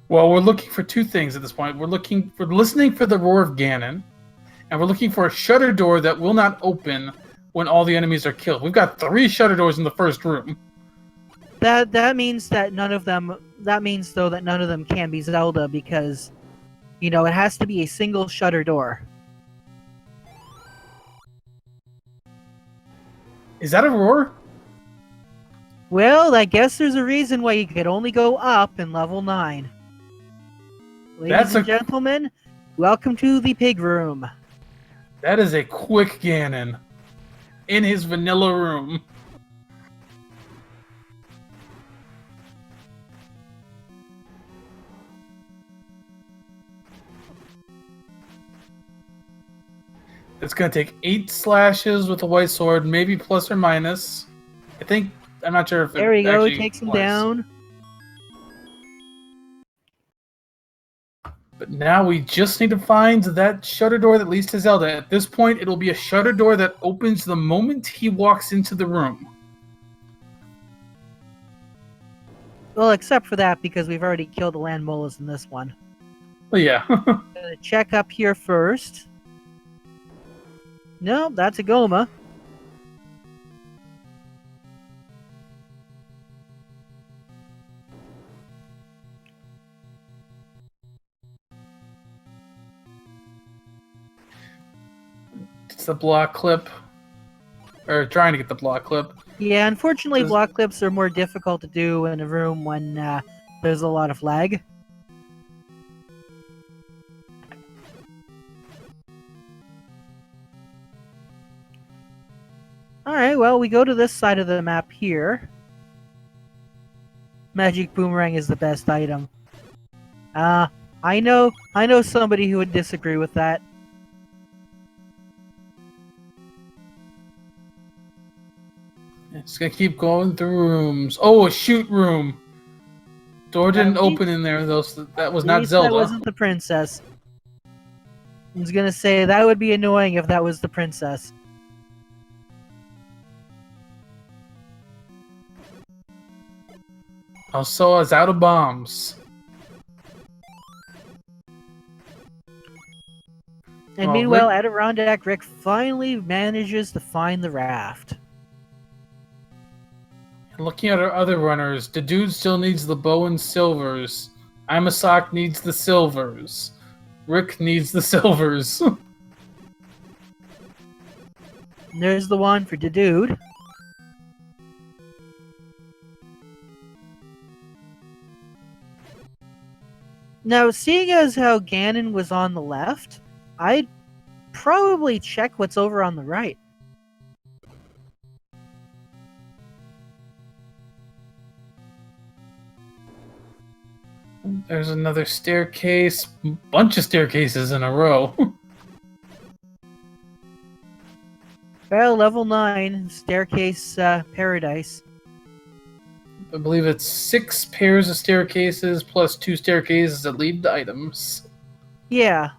Well, we're looking for 2 things at this point. We're listening for the roar of Ganon, and we're looking for a shutter door that will not open when all the enemies are killed. We've got 3 shutter doors in the first room. That means that none of them. That means though that none of them can be Zelda because, you know, it has to be a single shutter door. Is that a roar? Well, I guess there's a reason why you could only go up in level 9. Ladies and gentlemen, welcome to the pig room. That is a quick Ganon in his vanilla room. It's going to take 8 slashes with a white sword, maybe plus or minus. I'm not sure if there we go, it takes him was. down. But now we just need to find that shutter door that leads to Zelda. At this point, it'll be a shutter door that opens the moment he walks into the room. Well, except for that, because we've already killed the land molas in this one. Well, yeah. Gonna check up here first. No, that's a Goma. It's the block clip. Or trying to get the block clip. Yeah, unfortunately, block clips are more difficult to do in a room when there's a lot of lag. Alright, well, we go to this side of the map here. Magic Boomerang is the best item. I know somebody who would disagree with that. It's gonna keep going through rooms. Oh, a shoot room! Door didn't At least- open in there, though, so that was At not least Zelda. That wasn't the princess. I was gonna say that would be annoying if that was the princess. Also, is out of bombs. And Well, meanwhile, Rick- Adirondack Rick finally manages to find the raft. Looking at our other runners, the dude still needs the bow and silvers. Imasak needs the silvers. Rick needs the silvers. And there's the one for the dude. Now, seeing as how Ganon was on the left, I'd probably check what's over on the right. There's another staircase. Bunch of staircases in a row. Well, level 9, staircase paradise. I believe it's 6 pairs of staircases plus 2 staircases that lead to items. Yeah.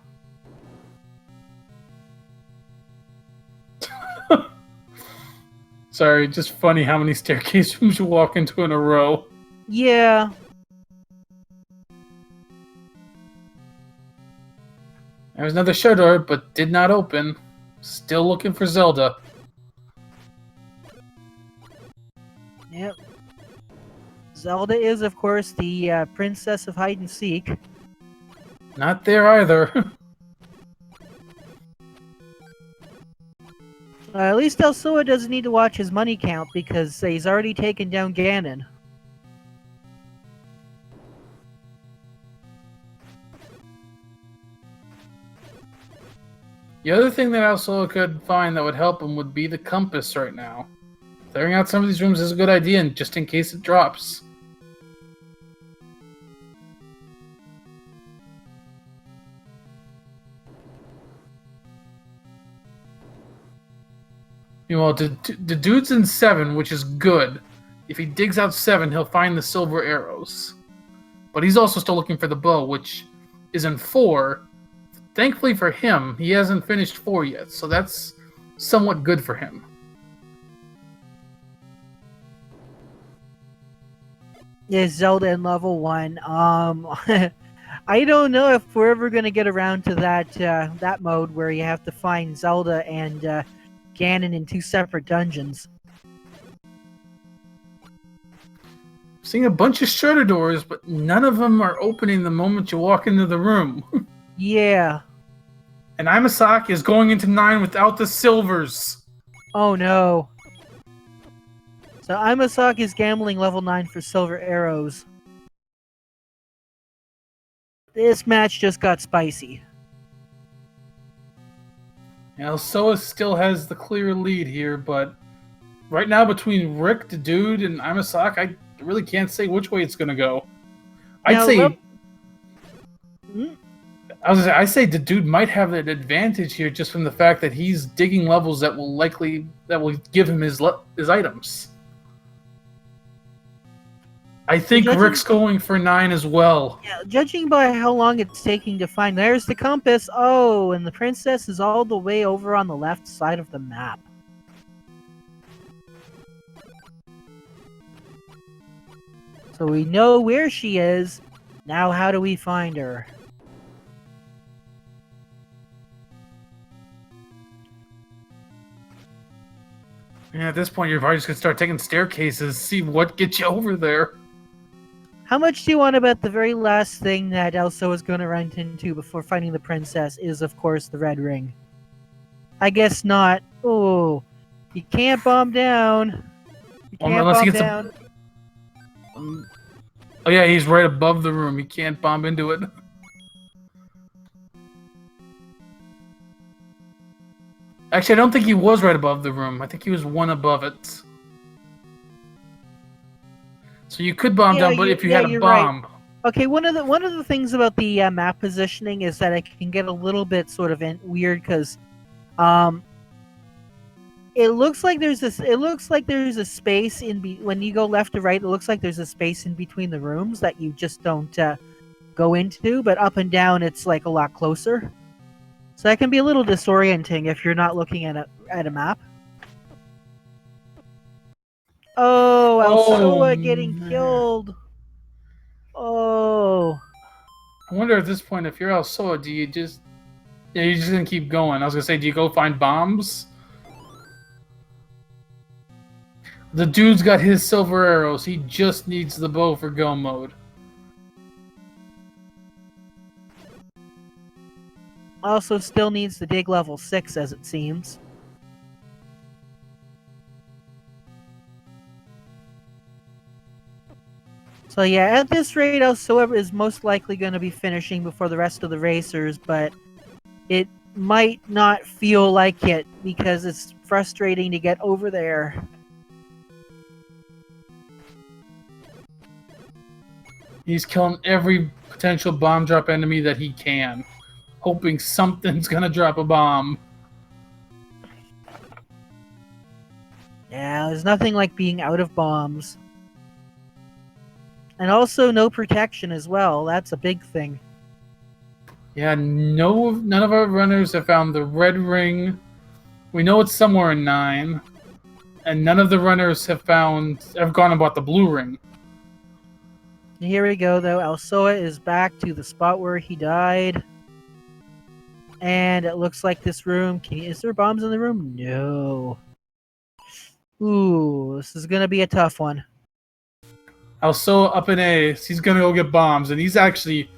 Sorry, just funny how many staircase rooms you walk into in a row. Yeah. There was another show door, but did not open. Still looking for Zelda. Yep. Zelda is, of course, the princess of hide and seek. Not there either. At least Elsoa doesn't need to watch his money count because he's already taken down Ganon. The other thing that Elsoa could find that would help him would be the compass right now. Clearing out some of these rooms is a good idea, and just in case it drops. Meanwhile, the dude's in 7, which is good. If he digs out 7, he'll find the silver arrows. But he's also still looking for the bow, which is in 4. Thankfully for him, he hasn't finished 4 yet, so that's somewhat good for him. Is Zelda in level 1. I don't know if we're ever going to get around to that mode where you have to find Zelda and Ganon in 2 separate dungeons. Seeing a bunch of shutter doors, but none of them are opening the moment you walk into the room. Yeah. And Imasak is going into 9 without the silvers. Oh no. So Imasak is gambling level 9 for silver arrows. This match just got spicy. Elsoa still has the clear lead here, but right now between Rick, the dude, and Imasak, I really can't say which way it's going to go. I'd say... I say the dude might have an advantage here just from the fact that he's digging levels that will give him his items. I think Rick's going for 9 as well. Yeah, judging by how long it's taking to find, there's the compass. Oh, and the princess is all the way over on the left side of the map. So we know where she is. Now how do we find her? Yeah, at this point, you're probably just going to start taking staircases, see what gets you over there. How much do you want to bet the very last thing that Elsa is going to run into before finding the princess is, of course, the red ring? I guess not. Oh, you can't bomb down. You can't unless he bomb gets down. Oh yeah, he's right above the room. He can't bomb into it. Actually, I don't think he was right above the room. I think he was one above it. So you could bomb down, but if you had a bomb... Right. Okay, one of the things about the map positioning is that it can get a little bit sort of weird because It looks like there's this. It looks like there's a space when you go left to right. It looks like there's a space in between the rooms that you just don't go into. But up and down, it's like a lot closer. So that can be a little disorienting if you're not looking at a map. Oh, Alsoa getting man. killed. Oh. I wonder at this point if you're Alsoa, do you just... Yeah, you're just gonna keep going. I was gonna say, do you go find bombs? The dude's got his silver arrows. He just needs the bow for go mode. Also still needs to dig level 6 as it seems. So yeah, at this rate, Alsoa is most likely going to be finishing before the rest of the racers, but it might not feel like it because it's frustrating to get over there. He's killing every potential bomb drop enemy that he can, hoping something's gonna drop a bomb. Yeah, there's nothing like being out of bombs. And also no protection as well. That's a big thing. Yeah, none of our runners have found the red ring. We know it's somewhere in 9. And none of the runners have gone and bought the blue ring. Here we go, though. Alsoa is back to the spot where he died. And it looks like this room... Is there bombs in the room? No. Ooh, this is going to be a tough one. Alsoa up in A. He's going to go get bombs. And he's actually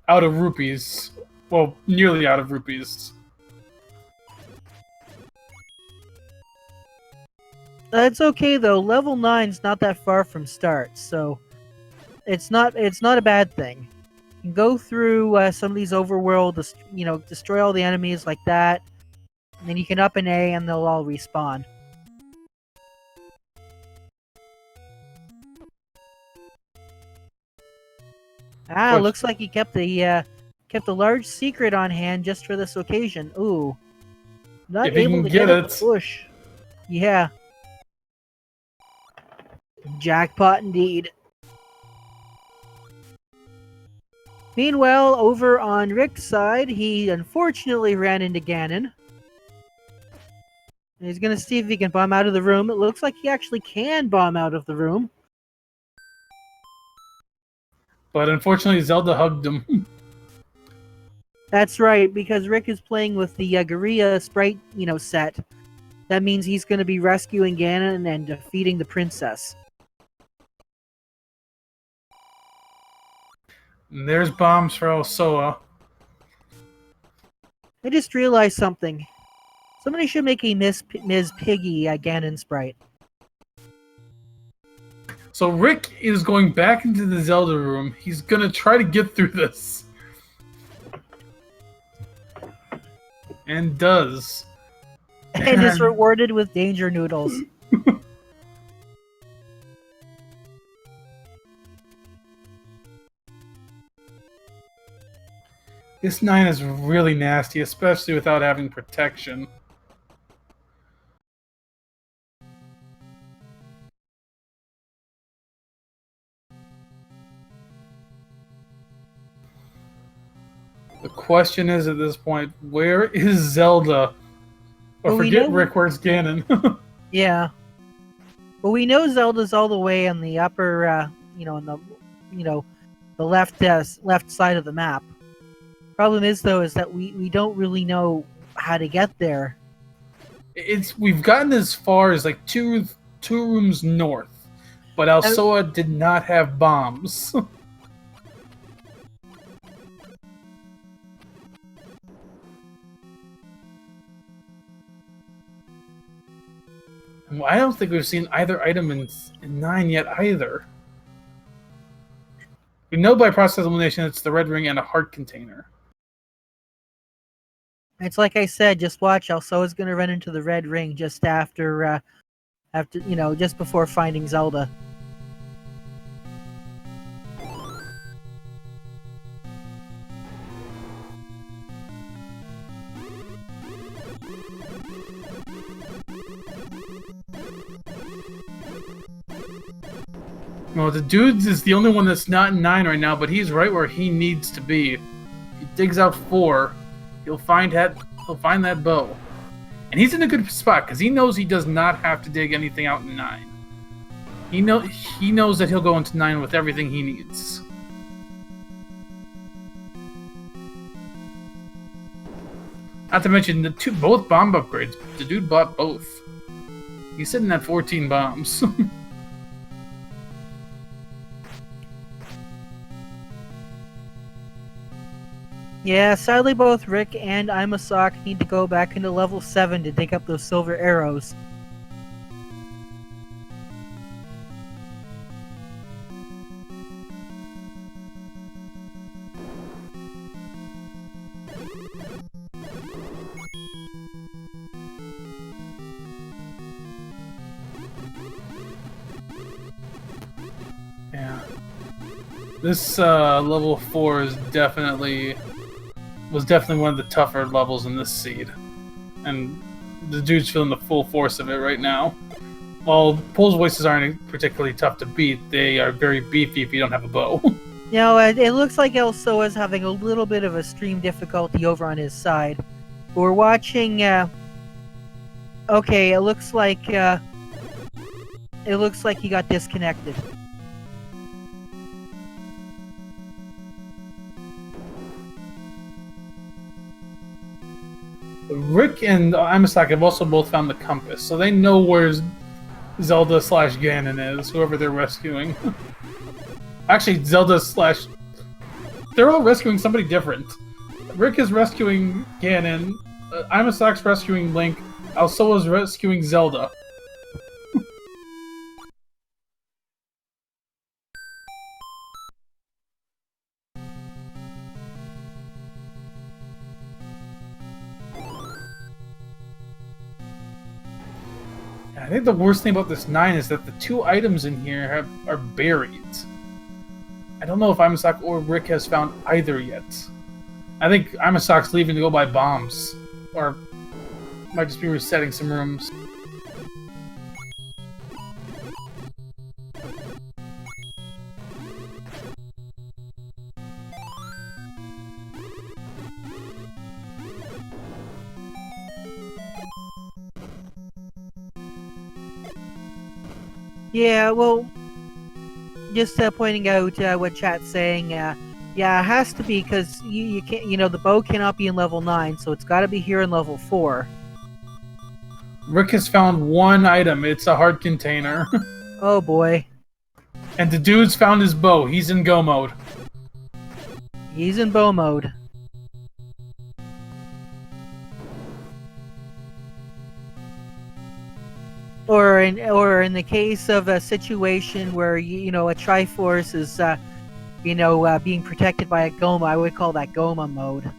out of rupees. Well, nearly out of rupees. That's okay, though. Level 9's not that far from start, so... It's not a bad thing. You can go through some of these overworld, destroy all the enemies like that. And then you can up an A and they'll all respawn. Looks like he kept a large secret on hand just for this occasion. Ooh. Not able to get it. Push. Yeah. Jackpot indeed. Meanwhile, over on Rick's side, he unfortunately ran into Ganon. He's gonna see if he can bomb out of the room. It looks like he actually can bomb out of the room. But unfortunately, Zelda hugged him. That's right, because Rick is playing with the Gorilla Sprite, set. That means he's gonna be rescuing Ganon and defeating the princess. And there's bombs for Alsoa. I just realized something. Somebody should make a Ms. Piggy Ganon sprite. So Rick is going back into the Zelda room. He's gonna try to get through this. And does. And is rewarded with danger noodles. This 9 is really nasty, especially without having protection. The question is at this point, where is Zelda? Or forget Rick, where's Ganon? Yeah. But we know Zelda's all the way on the upper, the left side of the map. Problem is, though, is that we don't really know how to get there. We've gotten as far as like two rooms north, but Alsoa did not have bombs. I don't think we've seen either item in 9 yet either. We know by process elimination it's the red ring and a heart container. It's like I said, just watch. Alsoa's gonna run into the red ring just after just before finding Zelda. Well, the dude is the only one that's not in 9 right now, but he's right where he needs to be. If he digs out 4, he'll find that bow. And he's in a good spot, because he knows he does not have to dig anything out in 9. He knows that he'll go into 9 with everything he needs. Not to mention both bomb upgrades. The dude bought both. He's sitting at 14 bombs. Yeah, sadly both Rick and Imasak need to go back into level 7 to dig up those silver arrows. Yeah. This level 4 is was definitely one of the tougher levels in this seed. And the dude's feeling the full force of it right now. While Pole's voices aren't particularly tough to beat, they are very beefy if you don't have a bow. Now, it looks like Elso is having a little bit of a stream difficulty over on his side. We're watching, okay, it looks like he got disconnected. Rick and Imasak have also both found the compass, so they know where Zelda / Ganon is, whoever they're rescuing. Actually, they're all rescuing somebody different. Rick is rescuing Ganon, Imasak's rescuing Link, Alsoa's rescuing Zelda. I think the worst thing about this 9 is that the 2 items in here are buried. I don't know if Imasak or Rick has found either yet. I think Imasak's leaving to go buy bombs. Or might just be resetting some rooms. Yeah, well, just pointing out what chat's saying. Yeah, it has to be because you can't. The bow cannot be in level 9, so it's got to be here in level 4. Rick has found 1 item. It's a heart container. Oh boy. And the dude's found his bow. He's in go mode. He's in bow mode. Or in the case of a situation where a Triforce is being protected by a Goma, I would call that Goma mode.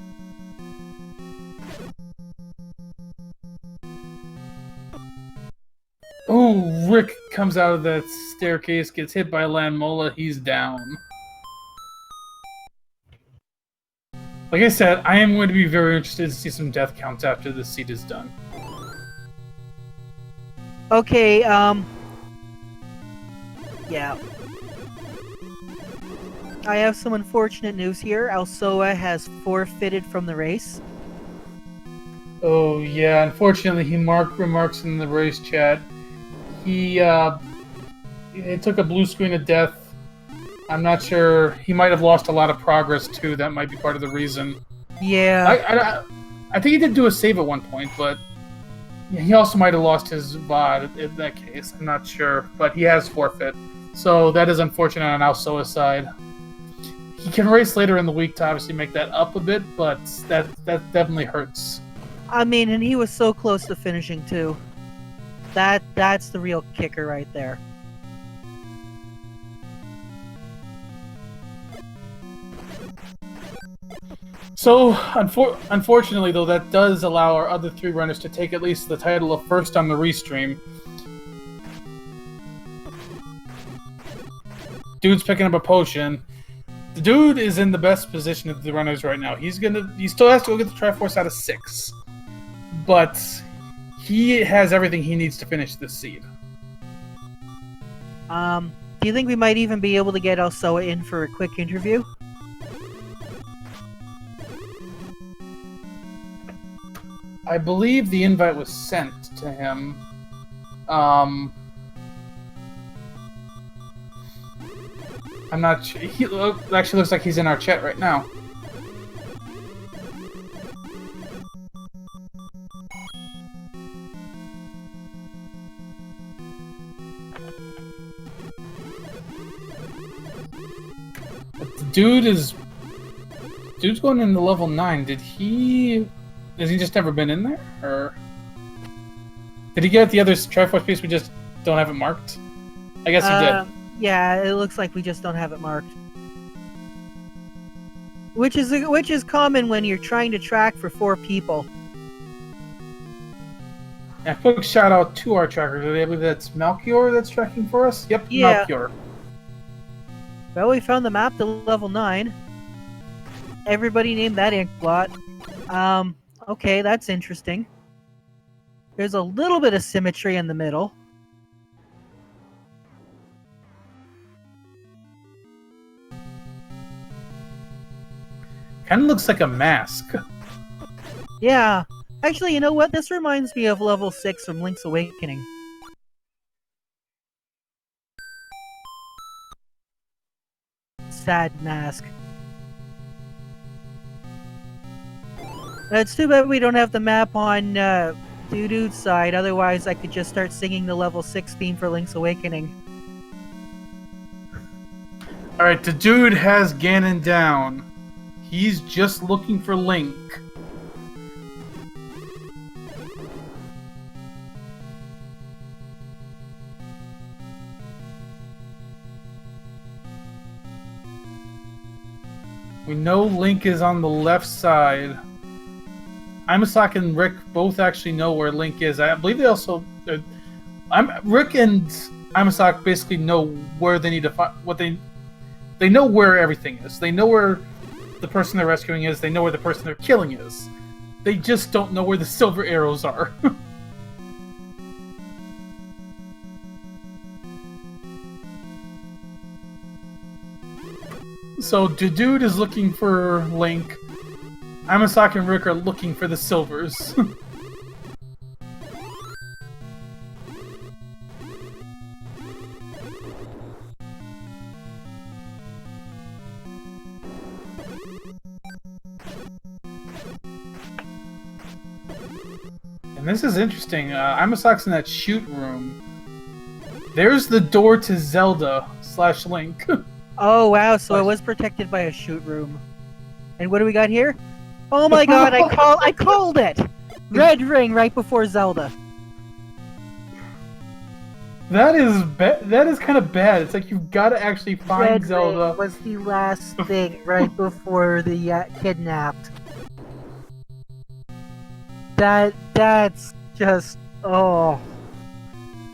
Oh, Rick comes out of that staircase, gets hit by Landmola, he's down. Like I said, I am going to be very interested to see some death counts after this seed is done. Okay, yeah. I have some unfortunate news here. Alsoa has forfeited from the race. Oh, yeah, unfortunately, he remarks in the race chat. He took a blue screen of death. I'm not sure. He might have lost a lot of progress, too. That might be part of the reason. Yeah. I think he did do a save at one point, but he also might have lost his VOD in that case. I'm not sure, but he has forfeit. So that is unfortunate on Alsoa's side. He can race later in the week to obviously make that up a bit, but that definitely hurts. I mean, and he was so close to finishing too. That's the real kicker right there. So, unfortunately, though, that does allow our other 3 runners to take at least the title of first on the restream. Dude's picking up a potion. The dude is in the best position of the runners right now. He still has to go get the Triforce out of 6. But he has everything he needs to finish this seed. Do you think we might even be able to get Elsoa in for a quick interview? I believe the invite was sent to him. I'm not sure. He actually looks like he's in our chat right now. But the dude's going into level 9. Has he just never been in there? Or did he get the other Triforce piece? We just don't have it marked? I guess he did. Yeah, it looks like we just don't have it marked. Which is common when you're trying to track for 4 people. Yeah, quick shout out to our tracker. I believe that's Malchior that's tracking for us? Yep, Yeah. Malchior. Well, we found the map to level 9. Everybody named that ink blot. Okay, that's interesting. There's a little bit of symmetry in the middle. Kind of looks like a mask. Yeah. Actually, you know what? This reminds me of level 6 from Link's Awakening. Sad mask. It's too bad we don't have the map on Dude's side, otherwise I could just start singing the level 6 theme for Link's Awakening. Alright, the dude has Ganon down. He's just looking for Link. We know Link is on the left side. Imasak and Rick both actually know where Link is. I believe they also... Rick and Imasak basically know where they need to find... They know where everything is. They know where the person they're rescuing is. They know where the person they're killing is. They just don't know where the silver arrows are. So, the dude is looking for Link. Imasak and Rick are looking for the silvers. And this is interesting. Imasak's in that shoot room. There's the door to Zelda / Link. Oh wow, so it was protected by a shoot room. And what do we got here? Oh my god, I called it! Red ring right before Zelda. That is kind of bad. It's like you've got to actually find Red Zelda. ring was the last thing right before the kidnapped. That's just oh.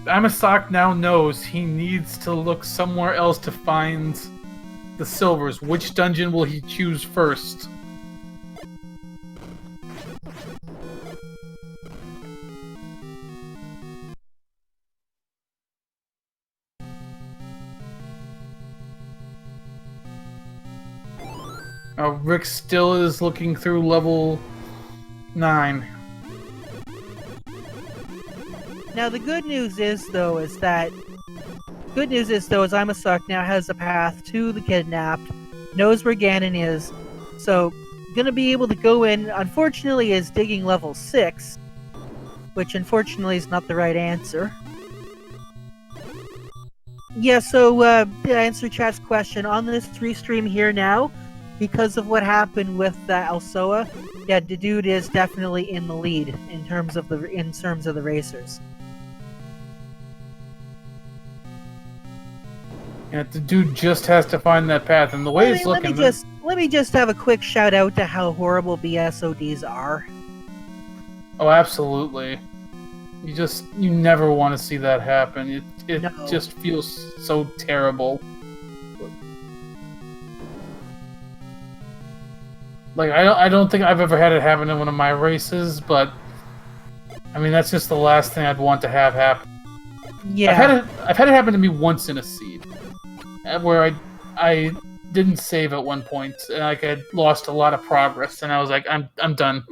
Imasak now knows he needs to look somewhere else to find the silvers. Which dungeon will he choose first? Rick still is looking through level 9. Now the good news is Imasak now has a path to the kidnapped, knows where Ganon is, so gonna be able to go in. Unfortunately, is digging level 6, which unfortunately is not the right answer. Yeah, so to answer chat's question on this restream here now, because of what happened with Elsoa, yeah, the dude is definitely in the lead in terms of the racers. Yeah, the dude just has to find that path, and the way it's looking... Let me just have a quick shout out to how horrible BSODs are. Oh, absolutely. You never want to see that happen. It No. just feels so terrible. Like, I don't think I've ever had it happen in one of my races, but I mean, that's just the last thing I'd want to have happen. Yeah. I've had it happen to me once in a seed. where I didn't save at one point, and like I lost a lot of progress, and I was like, I'm done.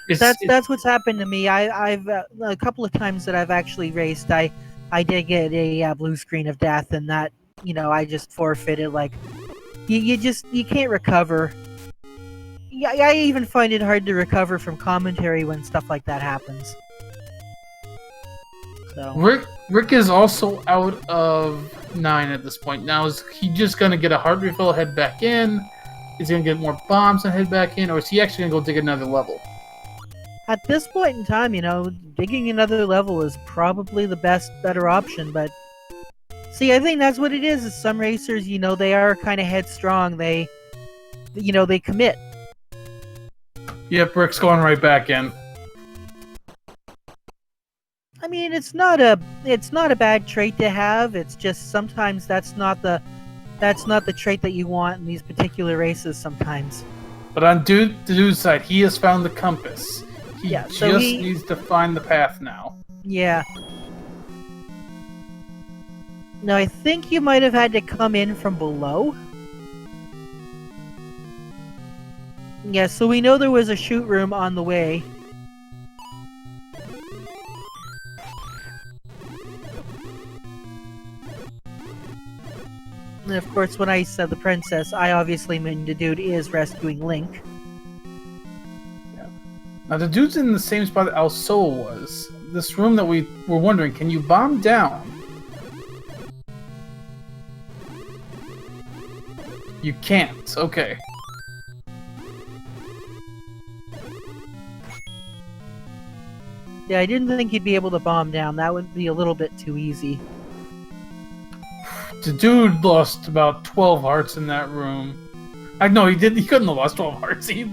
That's what's happened to me. I've a couple of times that I've actually raced, I did get a blue screen of death, and that I just forfeited. Like you can't recover. Yeah, I even find it hard to recover from commentary when stuff like that happens. So Rick is also out of 9 at this point. Now is he just gonna get a heart refill, head back in? Is he gonna get more bombs and head back in, or is he actually gonna go dig another level? at this point in time, digging another level is probably the better option. But see, I think that's what it is. Is some racers, they are kind of headstrong. They commit. Yep, Rick's going right back in. I mean, it's not a bad trait to have. It's just sometimes that's not the trait that you want in these particular races sometimes. But on the dude's side, he has found the compass. He needs to find the path now. Yeah. Now, I think you might have had to come in from below. Yeah, so we know there was a shoot room on the way. And of course, when I said the princess, I obviously mean the dude is rescuing Link. Yeah. Now, the dude's in the same spot that Al Sol was. This room that we were wondering, can you bomb down? You can't. Okay. Yeah, I didn't think you'd be able to bomb down. That would be a little bit too easy. The dude lost about 12 hearts in that room. No, he didn't. He couldn't have lost 12 hearts. He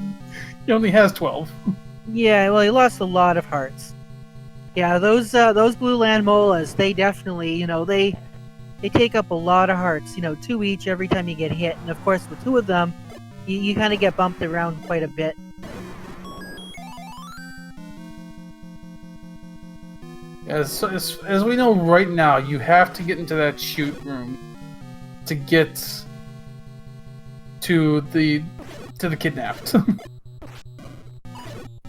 only has 12. Yeah, well, he lost a lot of hearts. Yeah, those blue land molas, they definitely, they take up a lot of hearts. 2 each every time you get hit, and of course, with 2 of them, you kind of get bumped around quite a bit. As we know right now, you have to get into that shoot room to get to the kidnapped.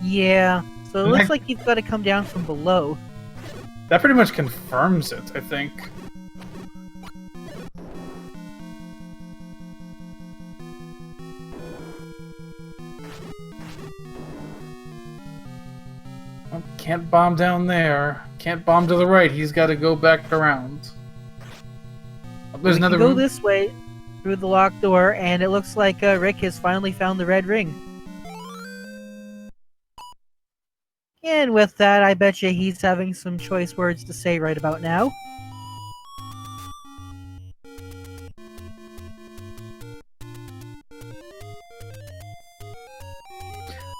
Yeah, so it looks like you've got to come down from below. That pretty much confirms it, I think. Can't bomb down there. Can't bomb to the right. He's got to go back around. There's another room. Go this way through the locked door, and it looks like Rick has finally found the red ring. And with that, I bet you he's having some choice words to say right about now.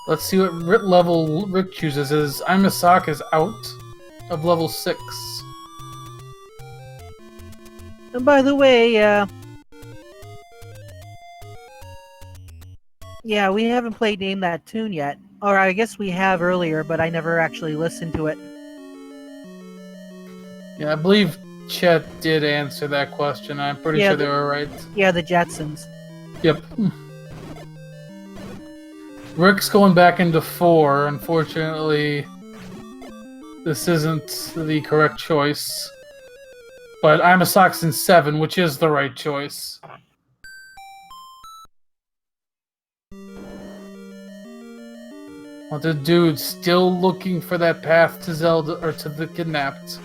Let's see what level Rick chooses. Imasaka is out of level 6. And by the way, yeah, we haven't played Name That Tune yet. Or I guess we have earlier, but I never actually listened to it. Yeah, I believe Chet did answer that question. I'm pretty sure they were right. Yeah, the Jetsons. Yep. Rick's going back into 4. Unfortunately, this isn't the correct choice. But Imasaka's in 7, which is the right choice. Well, the dude's still looking for that path to Zelda, or to the kidnapped.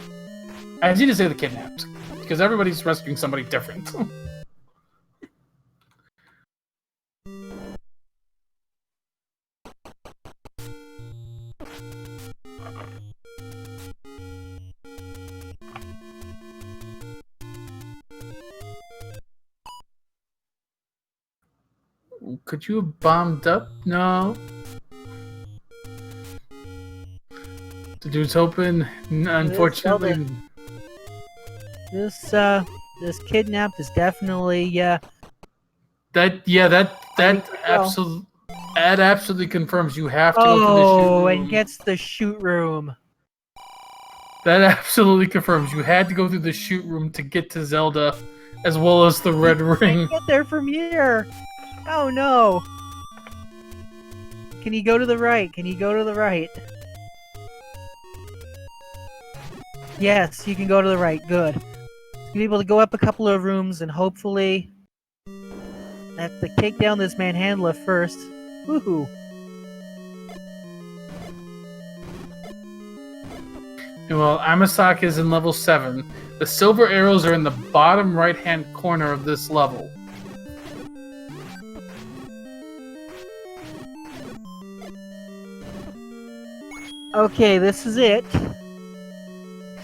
I need to say the kidnapped, because everybody's rescuing somebody different. Could you have bombed up? No. The dude's open. Unfortunately, this kidnapped is definitely that absolutely confirms you have to go to the shoot room. And gets the shoot room. That absolutely confirms you had to go through the shoot room to get to Zelda, as well as the red ring. Get there from here. Oh no. Can you go to the right? Can you go to the right? Yes, you can go to the right. Good. You'll be able to go up a couple of rooms and hopefully have to take down this manhandler first. Woohoo. Well, Amasak is in level 7. The silver arrows are in the bottom right-hand corner of this level. Okay, this is it.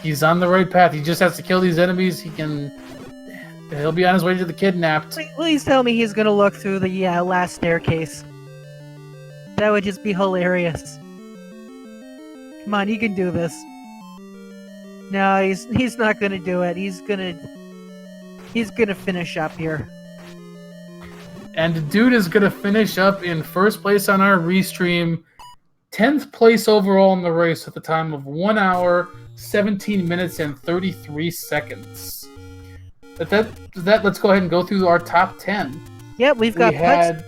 He's on the right path. He just has to kill these enemies. He'll be on his way to the kidnapped. Please tell me he's gonna look through the last staircase. That would just be hilarious. Come on, you can do this. No, he's not gonna do it. He's gonna finish up here. And the dude is gonna finish up in first place on our restream, 10th place overall in the race at the time of 1 hour, 17 minutes, and 33 seconds. Let's go ahead and go through our top 10. Yep, we've got Putz.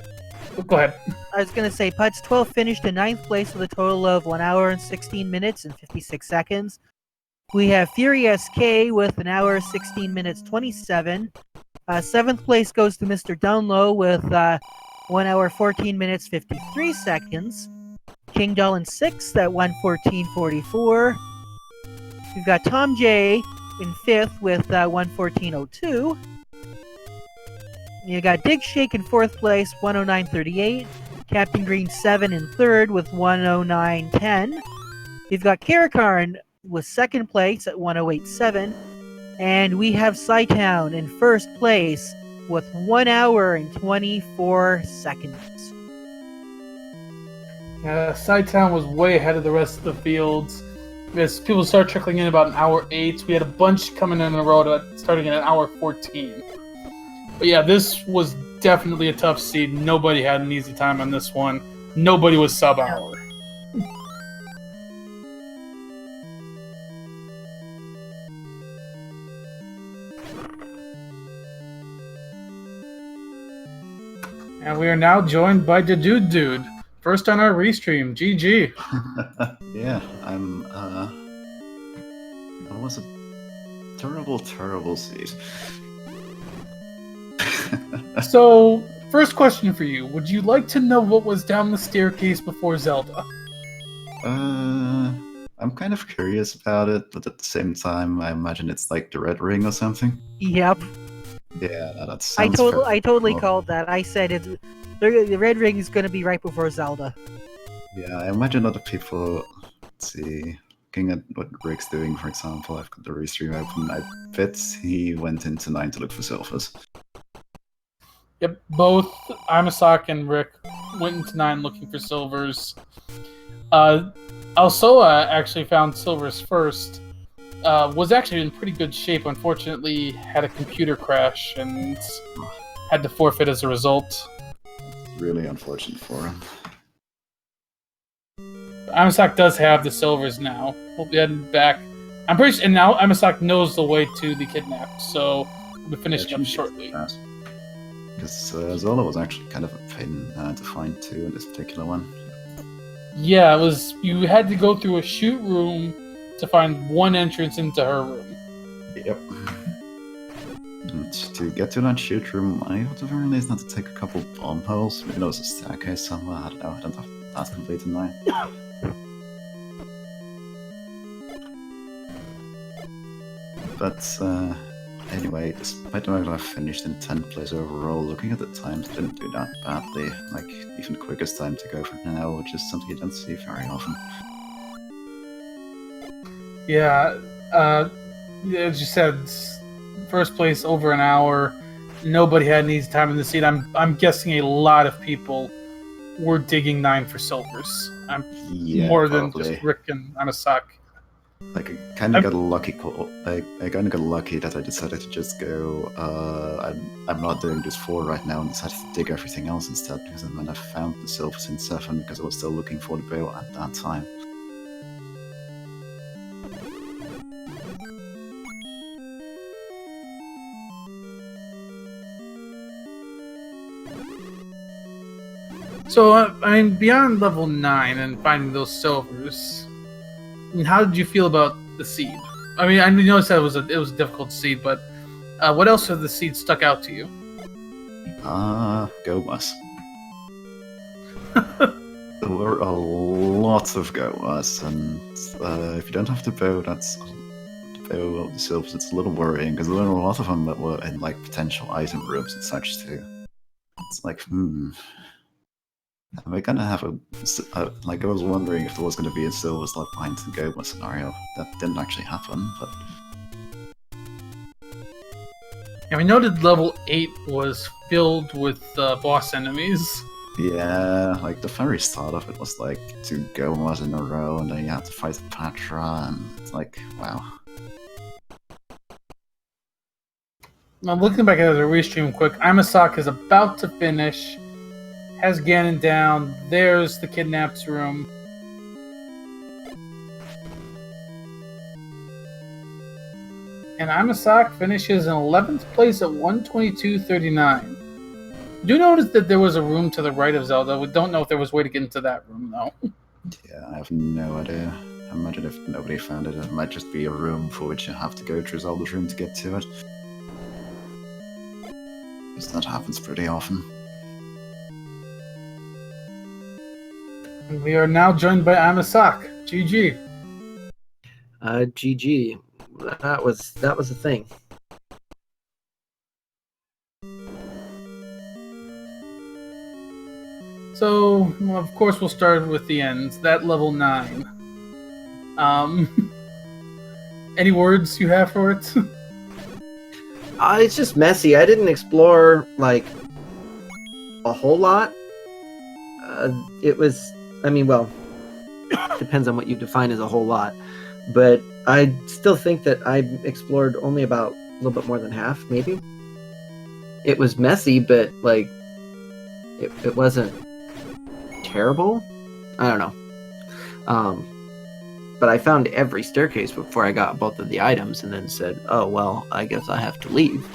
Go ahead. I was gonna say Putz 12 finished in 9th place with a total of 1 hour and 16 minutes and 56 seconds. We have Fury SK with an hour, 16 minutes, 27. 7th place goes to Mr. Downlow with 1 hour, 14 minutes, 53 seconds. King Doll in 6th at 1:14:44. We've got Tom J in 5th with 1:14:02. You got Dig Shake in 4th place, 1:09:38. Captain Green 7 in 3rd with 1:09:10. You've got Karakarn with 2nd place at 1:08:07. And we have Psytown in 1st place with 1 hour and 24 seconds. Sidetown was way ahead of the rest of the fields. As people start trickling in about an hour 8, we had a bunch coming in a row starting at an hour 14. But yeah, this was definitely a tough seed. Nobody had an easy time on this one. Nobody was sub-hour. And we are now joined by the Dude. First on our restream, GG. Yeah, that was a terrible seed. So, first question for you. Would you like to know what was down the staircase before Zelda? I'm kind of curious about it, but at the same time, I imagine it's like the Red Ring or something. Yep. Yeah, that I sounds totally cool. called that. I said the red ring is going to be right before Zelda. Yeah, I imagine other people. Let's see. Looking at what Rick's doing, for example, I've got the restream open. I bet he went into 9 to look for silvers. Yep, both Amasak and Rick went into 9 looking for silvers. Alsoa actually found silvers first. Was actually in pretty good shape. Unfortunately, had a computer crash and had to forfeit as a result. It's really unfortunate for him. Amasak does have the silvers now. We'll be heading back. I'm pretty sure, and now Amasak knows the way to the kidnapped, so we'll be finishing up shortly. Because Zola was actually kind of a pain to find too in this particular one. Yeah, it was. You had to go through a shoot room to find one entrance into her room. Yep. And to get to that shoot room, I at the very least had to take a couple bomb holes. Maybe there was a staircase somewhere. I don't know. I don't have that complete in mind. But anyway, despite the fact that I finished in 10th place overall, looking at the times, I didn't do that badly. Like, even the quickest time to go for an hour, which is something you don't see very often. Yeah, as you said, first place over an hour. Nobody had an easy time in the seat. I'm guessing a lot of people were digging 9 for silvers. More than just Rick and Amasak. Like, I kind of got lucky. I kind of got lucky that I decided to just go. I'm not doing this 4 right now, and decided to dig everything else instead. Because then I found the silvers in 7 because I was still looking for the bow at that time. So, I mean, beyond level 9 and finding those silvers, how did you feel about the seed? I mean, I noticed that it was a difficult seed, but what else of the seed stuck out to you? Go bus. There were a lot of go bus, and if you don't have the bow, the bow of the silvers, it's a little worrying, because there were a lot of them that were in, like, potential item rooms and such, too. It's like, am I gonna have like, I was wondering if there was gonna be a silver slot behind the Goma scenario. That didn't actually happen, but... Yeah, we noted level 8 was filled with boss enemies. Yeah, like, the very start of it was like 2 Gomas in a row, and then you had to fight Patra, and it's like, wow. Now, looking back at the restream quick, Imasak is about to finish, has Ganon down, there's the kidnapped room. And Imasak finishes in 11th place at 122.39. Do notice that there was a room to the right of Zelda. We don't know if there was a way to get into that room, though. Yeah, I have no idea. I imagine if nobody found it, it might just be a room for which you have to go through Zelda's room to get to it. Because that happens pretty often. And we are now joined by Imasak. GG. GG. That was a thing. So, well, of course, we'll start with the ends. That level 9. Any words you have for it? It's just messy. I didn't explore, like, a whole lot. It was, I mean, well, depends on what you define as a whole lot. But I still think that I explored only about a little bit more than half, maybe. It was messy, but, like, it wasn't terrible. I don't know. But I found every staircase before I got both of the items and then said, oh, well, I guess I have to leave.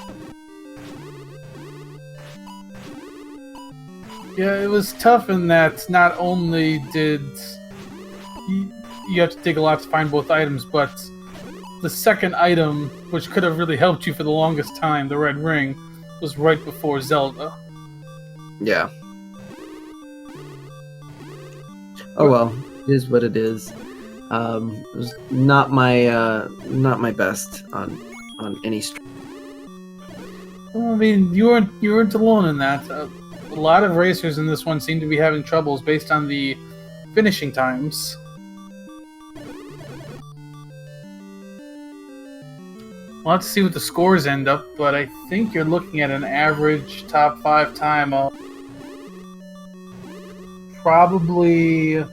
Yeah, it was tough in that not only did you have to dig a lot to find both items, but the second item, which could have really helped you for the longest time, the red ring, was right before Zelda. Yeah. Oh well, it is what it is. It was not my best on any. Well, I mean, you weren't alone in that. A lot of racers in this one seem to be having troubles based on the finishing times. We'll have to see what the scores end up, but I think you're looking at an average top 5 time of probably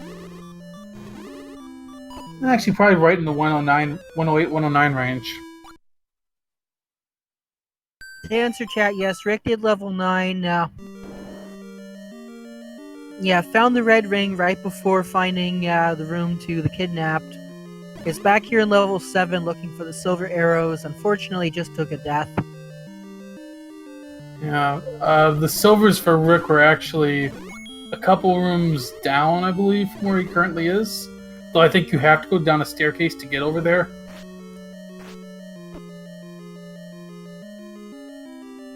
right in the 109, 108, 109 range. To answer chat, yes, Rick did level 9. Yeah, found the red ring right before finding the room to the kidnapped. Is back here in level 7 looking for the silver arrows. Unfortunately, just took a death. Yeah, the silvers for Rick were actually a couple rooms down, I believe, from where he currently is. Though I think you have to go down a staircase to get over there.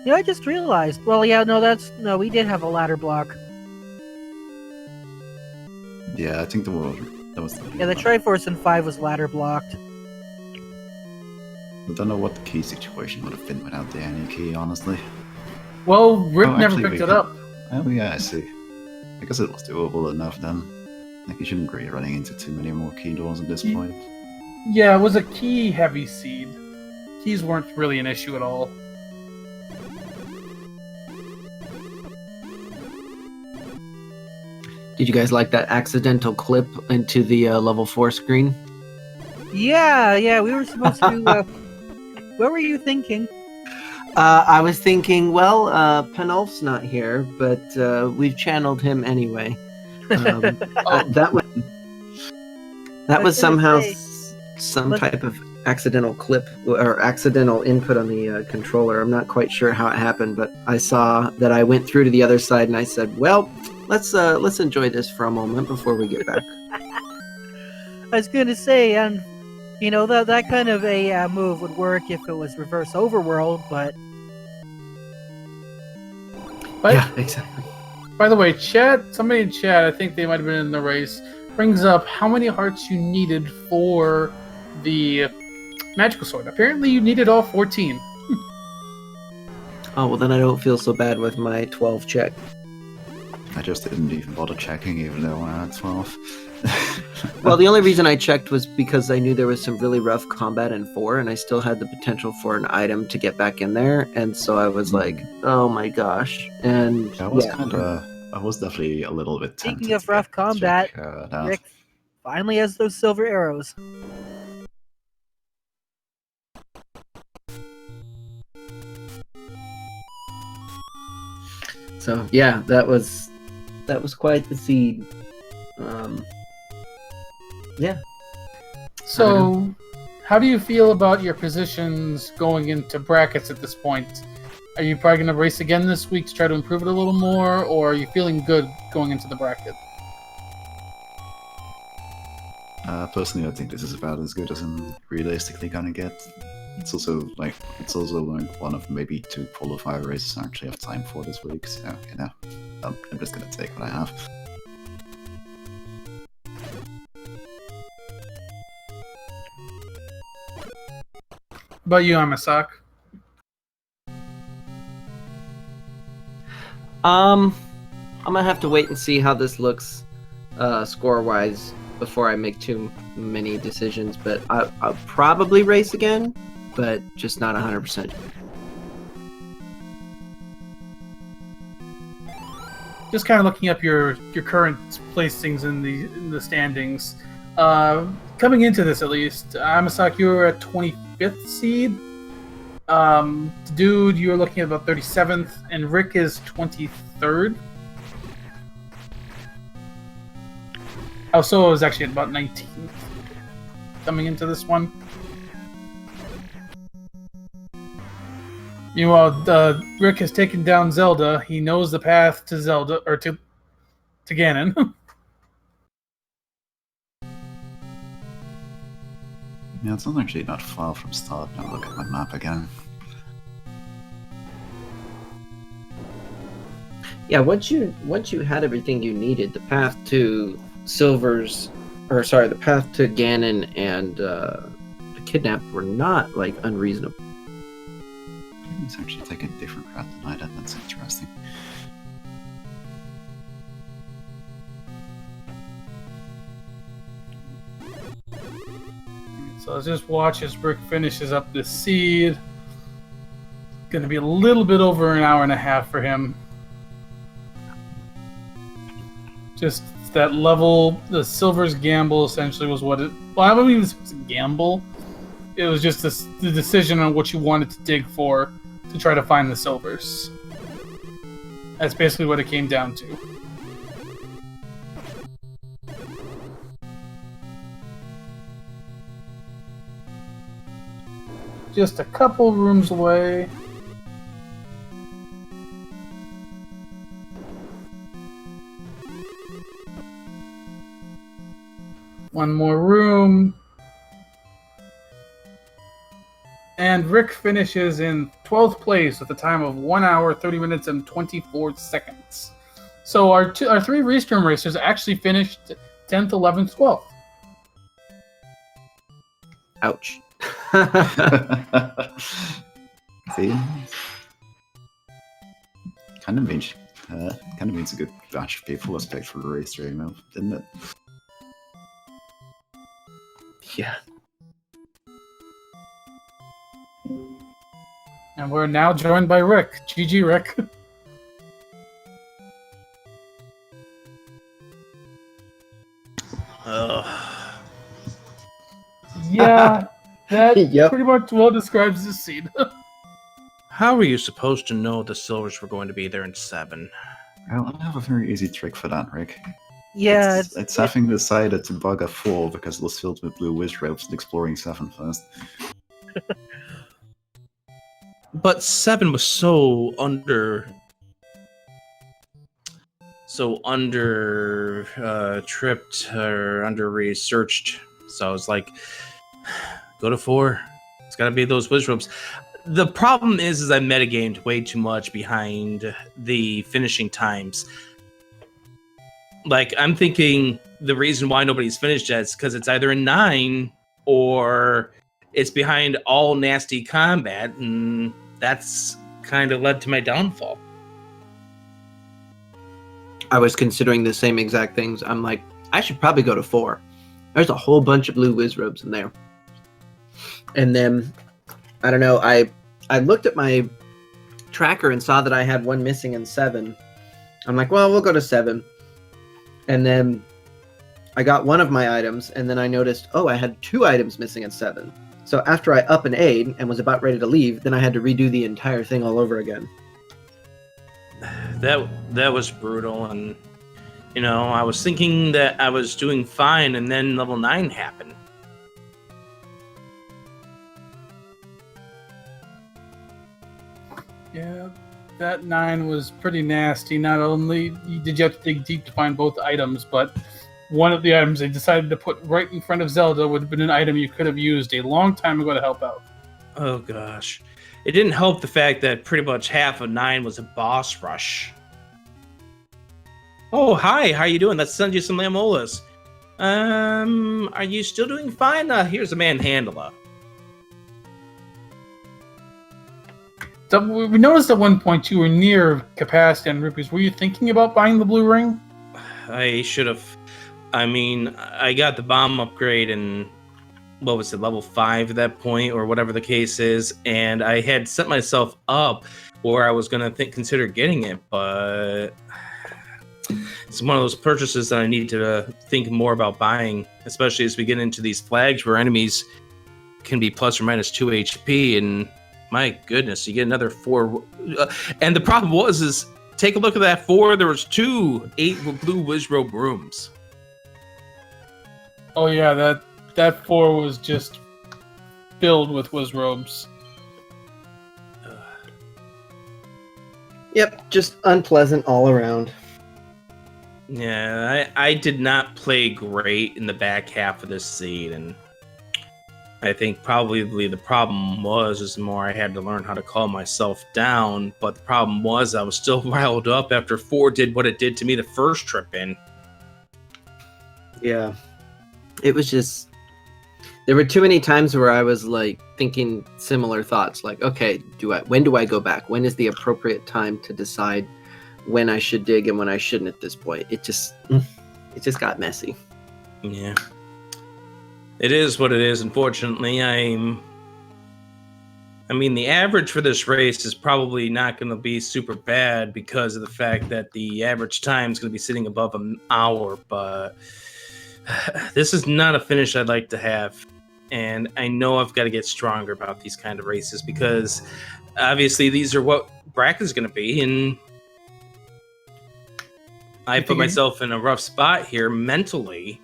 Yeah, I just realized. Well, yeah, no, we did have a ladder block. Yeah, I think that was Yeah, the Triforce in 5 was ladder blocked. I don't know what the key situation would have been without the any key, honestly. Well, Rick never actually, picked it up. Oh yeah, I see. I guess it was doable enough then. Like, you shouldn't be running into too many more key doors at this point. Yeah, it was a key-heavy seed. Keys weren't really an issue at all. Did you guys like that accidental clip into the level 4 screen? Yeah, we were supposed to. What were you thinking? I was thinking, well, Penulf's not here, but we've channeled him anyway. That was somehow some But- type of accidental clip or accidental input on the controller. I'm not quite sure how it happened, but I saw that I went through to the other side, and I said, "Well, let's enjoy this for a moment before we get back." I was going to say, and you know that kind of a move would work if it was reverse overworld, but Yeah, exactly. By the way, somebody in chat, I think they might have been in the race, brings up how many hearts you needed for the magical sword. Apparently you needed all 14. Oh well, then I don't feel so bad with my 12 check. I just didn't even bother checking, even though I had 12. Well, the only reason I checked was because I knew there was some really rough combat in 4, and I still had the potential for an item to get back in there, and so I was like, "Oh my gosh!" And I was I was definitely a little bit tempted. Speaking of to rough check, combat, that. Rick finally has those silver arrows. so yeah, that was quite the seed. Yeah. So, how do you feel about your positions going into brackets at this point? Are you probably going to race again this week to try to improve it a little more, or are you feeling good going into the bracket? Personally, I think this is about as good as I'm realistically gonna get. It's also like one of maybe 2 qualifier races I actually have time for this week. So I'm just gonna take what I have. About you, Amasak? I'm gonna have to wait and see how this looks, score-wise, before I make too many decisions. But I'll probably race again, but just not 100%. Just kind of looking up your current placings in the standings. Coming into this, at least, Amasak, you were at 25th seed. Dude, you're looking at about 37th, and Rick is 23rd. Solo is actually at about 19th coming into this one. Meanwhile, Rick has taken down Zelda. He knows the path to Zelda, or to Ganon. Yeah, it's not actually that far from start. Now look at my map again. Yeah, once you had everything you needed, the path to the path to Ganon and the Kidnap were not like unreasonable. Let's actually take a different route than I did. That's interesting. So let's just watch as Rick finishes up this seed. Going to be a little bit over an hour and a half for him. Just that level, the Silver's gamble essentially was what it... Well, I don't even say it was a gamble. It was just the decision on what you wanted to dig for to try to find the Silvers. That's basically what it came down to. Just a couple rooms away. One more room. And Rick finishes in 12th place with a time of 1 hour, 30 minutes, and 24 seconds. So our 3 Restream racers actually finished 10th, 11th, 12th. Ouch. See? Kind of means a good batch of people was picked for the race stream, though, didn't it? Yeah. And we're now joined by Rick. GG, Rick. Yeah, that Yep. pretty much well describes this scene. How were you supposed to know the Silvers were going to be there in 7? Well, I have a very easy trick for that, Rick. Yeah, It's having decided to bug a 4 because it was filled with blue wish ropes and exploring 7 first. But 7 was so tripped or under researched. So I was like, go to 4. It's got to be those wish ropes. The problem is I metagamed way too much behind the finishing times. Like, I'm thinking the reason why nobody's finished yet is because it's either in 9 or it's behind all nasty combat, and that's kind of led to my downfall. I was considering the same exact things. I'm like, I should probably go to 4. There's a whole bunch of blue whiz robes in there. And then, I don't know, I looked at my tracker and saw that I had one missing in 7. I'm like, well, we'll go to 7. And then I got one of my items, and then I noticed, oh, I had 2 items missing in 7. So after I up an 8 and was about ready to leave, then I had to redo the entire thing all over again. That was brutal, and I was thinking that I was doing fine, and then level 9 happened. Yeah, that 9 was pretty nasty. Not only did you have to dig deep to find both items, but one of the items they decided to put right in front of Zelda would have been an item you could have used a long time ago to help out. Oh gosh. It didn't help the fact that pretty much half of 9 was a boss rush. Oh, hi, how you doing? Let's send you some lamolas. Are you still doing fine? Here's a manhandler. So we noticed at one point you were near capacity on rupees. Were you thinking about buying the blue ring? I should have. I mean, I got the bomb upgrade and what was it, level 5 at that point, or whatever the case is, and I had set myself up where I was going to consider getting it, but it's one of those purchases that I need to think more about buying, especially as we get into these flags where enemies can be plus or minus 2 HP, and my goodness, you get another 4. And the problem is take a look at that 4, there was 2 8 blue Wizrobe rooms. Oh yeah, that 4 was just filled with Wizrobes. Yep, just unpleasant all around. Yeah, I did not play great in the back half of this seed, and I think probably the problem was more I had to learn how to calm myself down, but the problem was I was still riled up after 4 did what it did to me the first trip in. Yeah. It was just, there were too many times where I was like thinking similar thoughts, like, okay, when do I go back? When is the appropriate time to decide when I should dig and when I shouldn't at this point? It just got messy. Yeah. It is what it is, unfortunately. I mean, the average for this race is probably not going to be super bad because of the fact that the average time is going to be sitting above an hour, but this is not a finish I'd like to have. And I know I've got to get stronger about these kind of races because obviously these are what bracket is going to be, and I put myself in a rough spot here mentally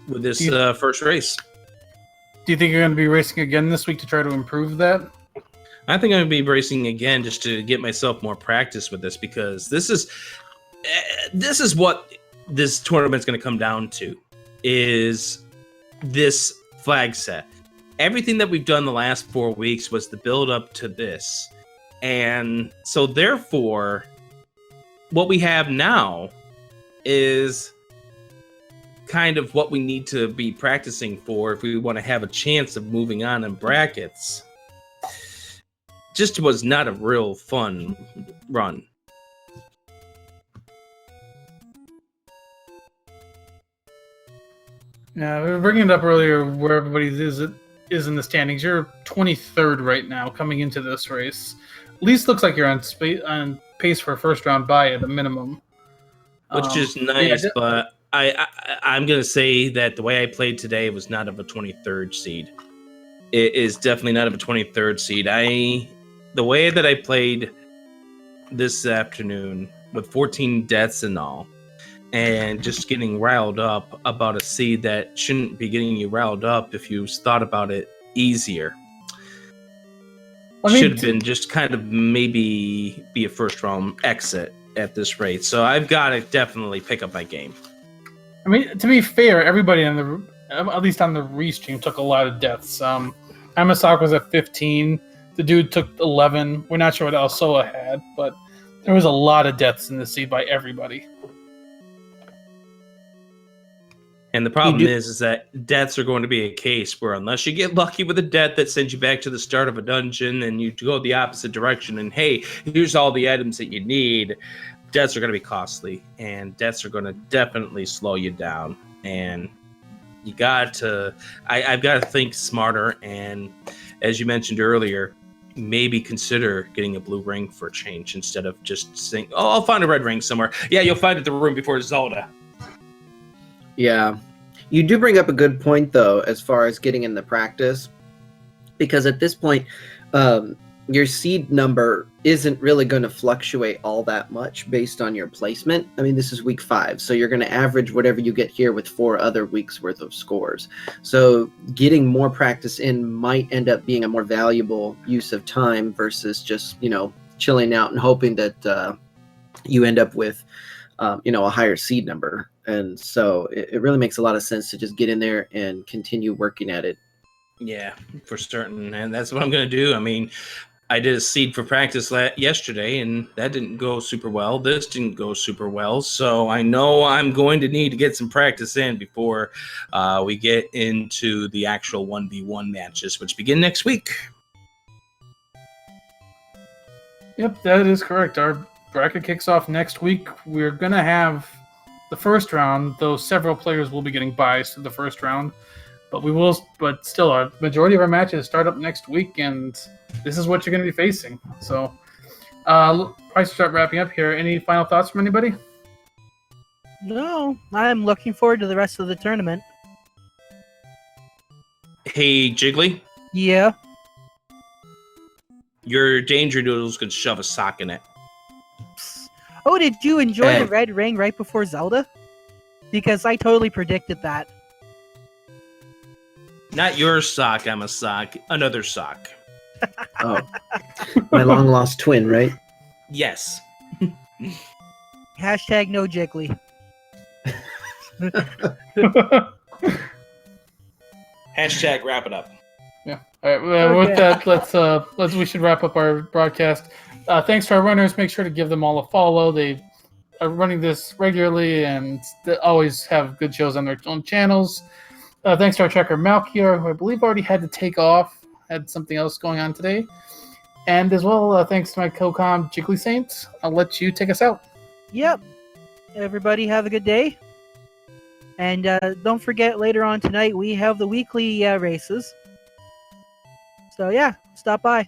with this first race. Do you think you're going to be racing again this week to try to improve that? I think I'm going to be racing again just to get myself more practice with this, because this is what this tournament's going to come down to, is this flag set. Everything that we've done the last 4 weeks was the build up to this. And so therefore, what we have now is kind of what we need to be practicing for if we want to have a chance of moving on in brackets. Just was not a real fun run. Yeah, we were bringing it up earlier where everybody is in the standings. You're 23rd right now coming into this race. At least looks like you're on pace for a first round bye at a minimum. Which is nice, but I'm going to say that the way I played today was not of a 23rd seed. It is definitely not of a 23rd seed. The way that I played this afternoon with 14 deaths and all, and just getting riled up about a seed that shouldn't be getting you riled up if you thought about it easier. Should have been just kind of maybe be a first round exit at this rate. So I've got to definitely pick up my game. I mean, to be fair, everybody on the, at least on the restream, took a lot of deaths. Amasak was at 15. The dude took 11. We're not sure what Alsoa had, but there was a lot of deaths in the seed by everybody. And the problem is that deaths are going to be a case where unless you get lucky with a death that sends you back to the start of a dungeon and you go the opposite direction and, hey, here's all the items that you need, deaths are going to be costly. And deaths are going to definitely slow you down. And you got to... I've got to think smarter. And as you mentioned earlier, maybe consider getting a blue ring for a change instead of just saying, oh, I'll find a red ring somewhere. Yeah, you'll find it in the room before Zelda. Yeah. You do bring up a good point, though, as far as getting in the practice. Because at this point, your seed number isn't really going to fluctuate all that much based on your placement. I mean, this is week 5, so you're going to average whatever you get here with 4 other weeks worth of scores. So getting more practice in might end up being a more valuable use of time versus just, chilling out and hoping that you end up with, a higher seed number. And so it really makes a lot of sense to just get in there and continue working at it. Yeah, for certain. And that's what I'm going to do. I mean, I did a seed for practice yesterday, and that didn't go super well. This didn't go super well. So I know I'm going to need to get some practice in before we get into the actual 1v1 matches, which begin next week. Yep, that is correct. Our bracket kicks off next week. We're going to have the first round, though several players will be getting buys to the first round. But still, a majority of our matches start up next week, and this is what you're going to be facing. So, probably start wrapping up here. Any final thoughts from anybody? No, I'm looking forward to the rest of the tournament. Hey, Jiggly, Yeah. your Danger Noodles could shove a sock in it. Oh, did you enjoy Hey. the red ring right before Zelda? Because I totally predicted that. Not your sock, I'm a sock. Another sock. Oh, my long lost twin, right? Yes. Hashtag no Jiggly. Hashtag wrap it up. Yeah. All right. Well, with that, we should wrap up our broadcast. Thanks to our runners. Make sure to give them all a follow. They are running this regularly and they always have good shows on their own channels. Thanks to our checker Malkier, who I believe already had to take off, had something else going on today. And as well, thanks to my co-com Jiggly Saint. I'll let you take us out. Yep. Everybody have a good day. And don't forget, later on tonight, we have the weekly races. So yeah, stop by.